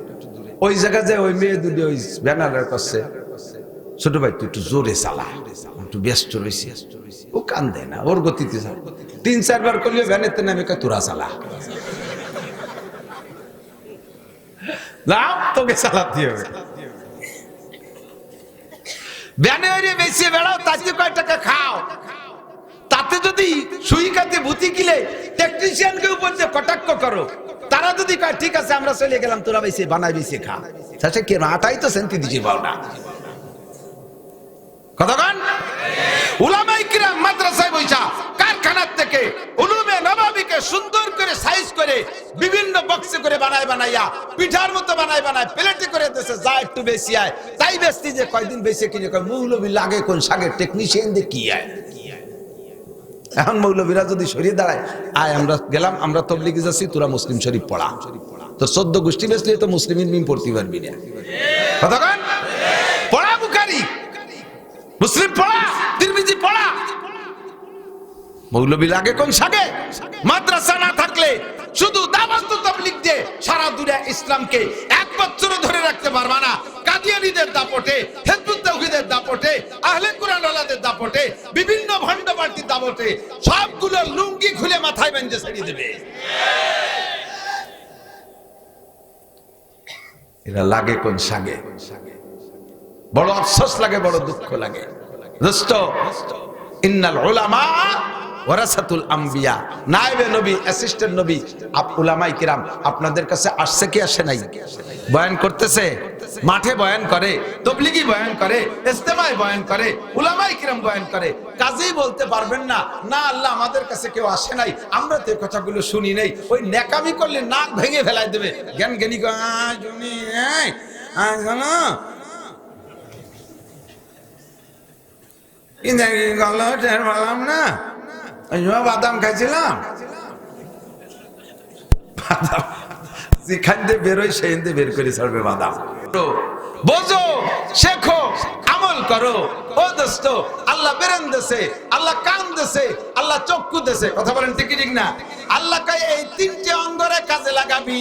ওই জায়গায় যে ওই মেয়ে দুটো ওই ভ্যানার করছে, ছোট ভাই তুই একটু জোরে চালা, একটু ব্যস্ত রয়েছি। ও কান দেয় না, ওর গতিতে চালা। 3-4 বার করলে ভ্যানেতে নামে তোরা চালা না, তোকে চালাতে হবে। ভ্যানে বেশি বেড়াও, তাতে কয় টাকা খাও, তাতে যদি সুই কাতে ভূতি গিলে টেকনিশিয়ানকে উপর যে কটাক্ষ করো, তারা যদি কয় ঠিক আছে আমরা চলে গেলাম, তোরা বেশি বানাই বেশি খা, তাতে কে আটাই তো সেন্টি দিছি বল না কতক্ষণ। উলামায়ে কিরাম মাদ্রাসায় বইসা কারখানার থেকে উলুমে নবাবিকে সুন্দর করে সাইজ করে বিভিন্ন বক্সে করে বানাইয়া পিঠার মতো বানায় প্লেটে করে দেশে যা একটু বেশি আয় তাই বেশি, যে কয়দিন বেশি কিনে কয় মৌলবি লাগে কোন সাগের টেকনিশিয়ান দিয়ে কি আয়। এখন মৌলবীরা যদি সরিয়ে দাঁড়ায়, আয় আমরা গেলাম, আমরা তবলিগে যাচ্ছি, তোরা মুসলিম শরীফ পড়া, তো 14 গোষ্ঠী বেসলে তো মুসলিম মিম পড়তে পারবি না। কতক্ষণ পড়া, বুখারী মুসলিম পড়া, তিরমিজি পড়া, মৌলবী লাগে কোন সাগে। মাদ্রাসা না থাকলে শুধু দাওয়াত ও তাবলীগ দিয়ে সারা দুনিয়া ইসলামকে 1 বছর ধরে রাখতে পারবা না। কাদিয়ানীদের দাপটে, হিজবুত তাওহীদের দাপটে, আহলে কুরআন ওয়ালাদের দাপটে, বিভিন্ন ভণ্ড পার্টির দাপটে সবগুলো লুঙ্গি খুলে মাথায় বেঁধে ছেড়ে দেবে। এরা লাগে কোন সাগে, বড় আফসোস লাগে, বড় দুঃখ লাগে। দোস্ত, ইন্নাল উলামা ওয়ারাসাতুল আম্বিয়া, নায়েবে নবী, অ্যাসিস্ট্যান্ট নবী। উলামায়ে কিরাম আপনাদের কাছে আসছে কি আসে নাই? বয়ান করতেছে, মাঠে বয়ান করে, তাবলীগী বয়ান করে, ইজতেমায় বয়ান করে, উলামায়ে কিরাম বয়ান করে। কাজেই বলতে পারবেন না না আল্লাহ আমাদের কাছে কেউ আসে নাই, আমরা তো এই কথাগুলো শুনি নাই। ওই নেকামি করলে নাক ভেঙে ফেলাই দেবে। জ্ঞান জ্ঞানী শুনি না, বাদাম খাইছিলাম, যেখান দিয়ে বেরোয় সেই বের করে ছাড়বে বাদাম। বোঝো, শেখো, আমল করো। ও দোস্ত, আল্লাহ বেরেন দেশে, আল্লাহ কান দেশে, আল্লাহ চক্ষু দেশে। কথা বলেন ঠিক ঠিক না? আল্লাহ কয় এই 3টে অঙ্গরে কাজে লাগাবি,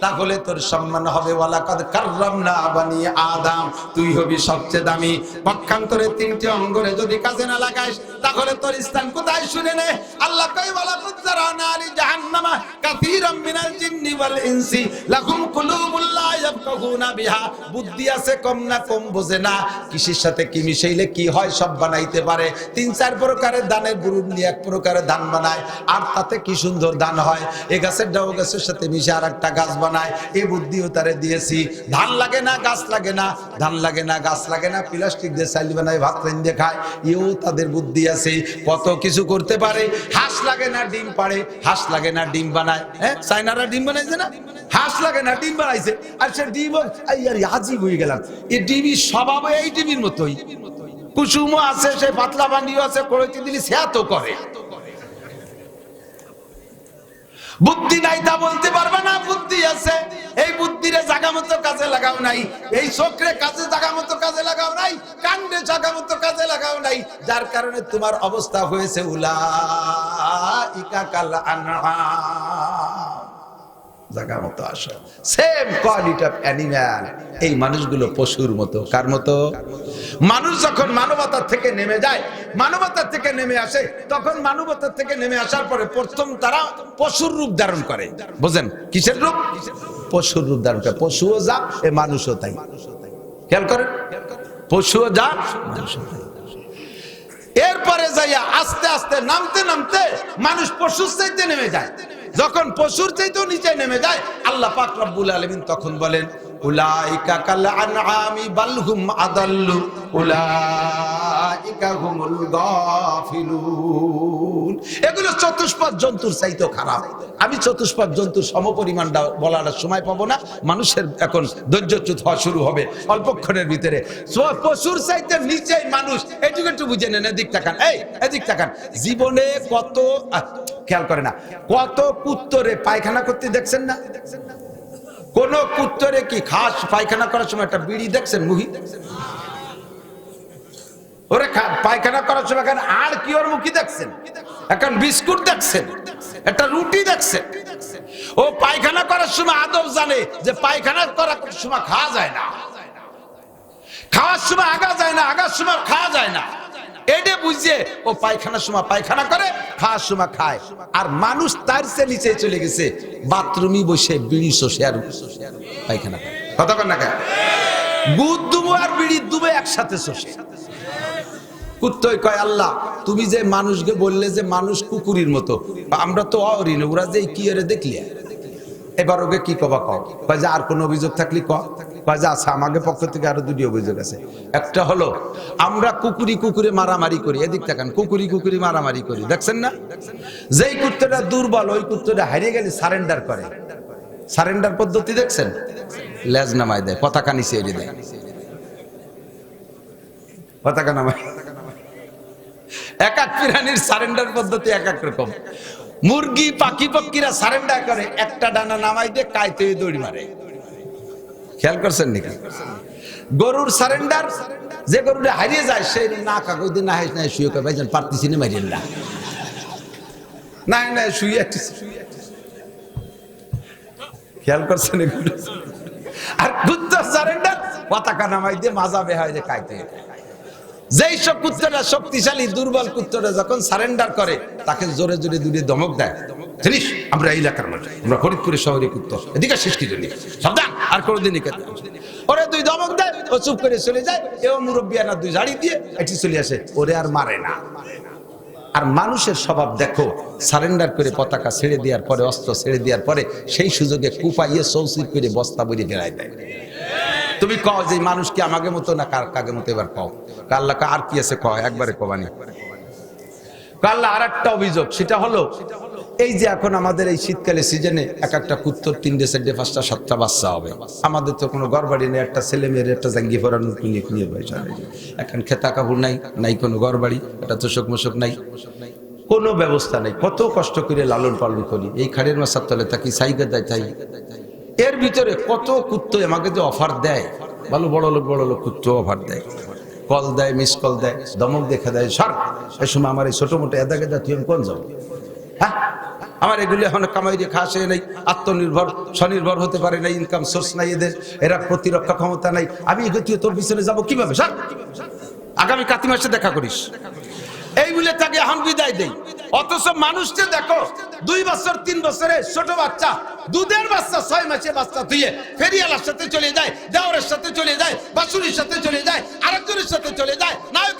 তাহলে তোর সম্মান হবে। ওয়ালাকাদ কাররামনা বানি আদম, তুই হবি সবচেয়ে দামি। পক্ষান্তরে 3টে অঙ্গরে যদি কাজে না লাগাইস, তাহলে তোর স্থান কোথায় শুনে নে। আল্লাহ কয় ওয়ালাকাদ যারানা লি জাহান্নামা কাসীরাম মিনাল জিন্নি ওয়াল ইনসি লাহুম কুলুবুল লা ইয়াফকাহুনা বিহা, বুদ্ধি আছে কম না কম বোঝে না, কিসের সাথে কি মিশাইলে কি হয় সব বানাইতে পারে। 3-4 প্রকারের ধানের গুরুর নিয়ে 1 প্রকারের ধান বানায়, আর তাতে কি সুন্দর ধান হয়। এই গাছের ডাও গাছের সাথে মিশে আর একটা গাছ বানায়। এই বুদ্ধিও তারে দিয়েছি। ধান লাগে না, গাছ লাগে না, ধান লাগে না, গাছ লাগে না, প্লাস্টিক দিয়ে চাইল বানায়, ভাত রান্ধে খায়, এও তাদের বুদ্ধি আছে। কত কিছু করতে পারে। হাঁস লাগে না, ডিম পাড়ে, হাঁস লাগে না, ডিম বানায়। হ্যাঁ, চাইনারা ডিম বানাইছে না, হাঁস লাগে না, ডিম বানাইছে। আর সে ডিম আজিব হয়ে গেলাম, এই ডিবি স্বভাব এই ডিবির মতোই, কুসুমও আছে, সে পাতলা বানিও আছে, করে দিলি সে তো করে। বুদ্ধি নাই তা বলতে পারবে না, বুদ্ধি আছে। এই বুদ্ধিরে জায়গা মতো কাজে লাগাও নাই, এই চোখরে কাজে জায়গা মতো কাজে লাগাও নাই, কাণ্ডে জায়গা মতো কাজে লাগাও নাই, যার কারণে তোমার অবস্থা হয়েছে উলাইকা কাল আনআম। জায়গা মতো আসো, সেম কোয়ালিটি অফ অ্যানিম্যাল। এই মানুষগুলো পশুর মতো। কার মতো? মানুষ যখন মানবতার থেকে নেমে যায়, মানবতার থেকে নেমে আসে, তখন মানবতার থেকে নেমে আসার পরে প্রথম তারা পশুর রূপ ধারণ করে। বুঝেন কিসের রূপ? পশুর রূপ ধারণ করে। পশুও যা, এ মানুষও তাই। খেয়াল করেন, পশুও যা, মানুষও তাই। এরপরে যাইয়া আস্তে আস্তে নামতে নামতে মানুষ পশুর চাইতে নেমে যায়। যখন পশুর চাইতেও নিচে নেমে যায়, আল্লাহ পাক রব্বুল আলামিন তখন বলেন উলাইকা কাল আনআমি বাল হুম আদাল্লু উলাইকা হুমুল গাফিলুন। এগুলো চতুষ্পদ জন্তুর চাইতেও খারাপ। আমি চতুষ্পদ জন্তুর সমপরিমাণটা বলার সময় পাবো না, মানুষের এখন ধৈর্যচ্যুত হওয়া শুরু হবে অল্পক্ষণের ভিতরে। পশুর চাইতে নিচে মানুষ। এটুকু একটু বুঝে নেন, এদিক তাকান, এই এদিক তাকান। জীবনে কত খেয়াল করে না, কত কুত্তরে পায়খানা করতে দেখছেন না? কোন কুত্তরে কি খাস পায়খানা করার সময় একটা বিড়ি দেখছেন মুহি? ওরে পায়খানা করার সময় এখন আর কি ওর মুখি দেখছেন? এখন বিস্কুট দেখছেন, একটা রুটি দেখছেন। ও পায়খানা করার সময় আদব জানে যে পায়খানা করার সময় খাওয়া যায় না, খাওয়ার সময় আগা যায় না, আগার সময় খাওয়া যায় না। এটা বুঝে ও পায়খানার সময় পায়খানা করে, খাওয়ার সময় খায়। আর মানুষ তার চেয়ে নিচে চলে গেছে, বাথরুমে বসে বিড়ি শোষে আর পায়খানা করে। কথা কন না কেন? গুদ দুবো আর বিড়ি দুবে একসাথে শোষে। কুত্তই কয় আল্লাহ তুমি যে মানুষকে বললে যে মানুষ কুকুরের মতো, আমরা তো অরিন, ওরা যে কি এর দেখলি, এবার ওকে কি কবা কও? কয় যে আর কোন অভিযোগ থাকলে কয় যে আচ্ছা আমাদের পক্ষ থেকে আরো দুটি অভিযোগ আছে। একটা হলো আমরা কুকুরে মারামারি করি, এদিক তাকান, কুকুরি মারামারি করি, দেখছেন না? যেই কুত্তটা দুর্বল ওই কুত্তটা হারিয়ে গেলে সারেন্ডার করে। সারেন্ডার পদ্ধতি দেখছেন? লেজ নামায় দেয়, পতাকা নিচে এড়িয়ে দেয়, পতাকা নামায়। এক এক প্রাণীর সারেন্ডার পদ্ধতি এক এক রকম। মুরগি পাখি পক্ষীরা সারেন্ডার করে, একটা ডানা নামাই দিয়ে কাইতে দৌড়ি মারে। খেয়াল করছেন নাকি? গরুর সারেন্ডার, যে গরুটা হারিয়ে যায় সে না কাকুই দিন না হাইস না শুয়ে কয় ভাইজান পারতেছি না, মারিয়েন না, না শুয়ে। খেয়াল করছেন এগুলো? আর কুত্তার সারেন্ডার পতাকা নামাই দিয়ে মাজা বেহায় যে কাইতে। যেই সব কুত্তরা শক্তিশালী, দুর্বল কুত্তরা যখন সারেন্ডার করে তাকে জোরে জোরে দুটি ধমক দেয়, জানিস আমরা এই এলাকার মানুষ, আমরা ফরিদপুরের শহরে কুত্ত, এদিকে শেষ কি জন্য সাবধান, আর কোনোদিন ওরে দুই ধমক দেয়, ও চুপ করে চলে যায়। এও মুরব্বিয়ানা দুই ঝাড়ি দিয়ে এটি চলে আসে, ওরে আর মারে না। আর মানুষের স্বভাব দেখো, সারেন্ডার করে পতাকা ছেড়ে দেওয়ার পরে, অস্ত্র ছেড়ে দেওয়ার পরে সেই সুযোগে কুপাইয়ে চৌচির করে বস্তা বইয়ে ফেরাই দেয়। তুমি কও যে মানুষ কি আমাকে মতো না কাকে মতো? এবার কও আল্লাহ আর কি আছে, কয় একবারে কবানি। আল্লাহ আর একটা অভিযোগ, সেটা হলো এই যে এখন আমাদের এই শীতকালে সিজনে এক একটা কুত্তর 3টে 4টে 5টা 7টা বাচ্চা হবে। আমাদের তো কোনো ঘর বাড়ি নেই, একটা ছেলে মেয়ের একটা জাঙ্গি ফোরানোর নিয়ে পয়সা নেই, এখন খেতা কাপড় নাই কোনো ঘর বাড়ি, একটা তোষক মোষক নাই, কোনো ব্যবস্থা নেই। কত কষ্ট করে লালন পালন করি, এই খাড়ের মাছার তলে থাকি, সাইকেল দেয় তাই। এর ভিতরে কত কুত্তো আমাকে যে অফার দেয়, ভালো বড় লোক কুত্তো অফার দেয়, কল দেয়, মিস কল দেয়, ধমক দেখা দেয়, সর এই সময় আমার এই ছোট মোটো এদা গেদা তুই আমি কোন যাবো? হ্যাঁ, আমার এগুলি এখন কামাই দিয়ে খাওয়া সে নেই, আত্মনির্ভর স্বনির্ভর হতে পারে না, ইনকাম সোর্স নাই এদের, এরা প্রতিরক্ষা ক্ষমতা নাই, আমি এগোতে তোর পিছনে যাবো কিভাবে? সর, আগামী কাতি মাসে দেখা করিস, এই বলে তাকে এখন বিদায় দেই। অথচ মানুষকে দেখো 2 বছর 3 বছরের ছোট বাচ্চা, দুধের বাচ্চা 6 মাসে বাচ্চা ধুয়ে ফেরিয়ালার সাথে চলে যায়, দেওরের সাথে চলে যায়, বাসুরির সাথে চলে যায়, আরেকজনের সাথে চলে যায়, না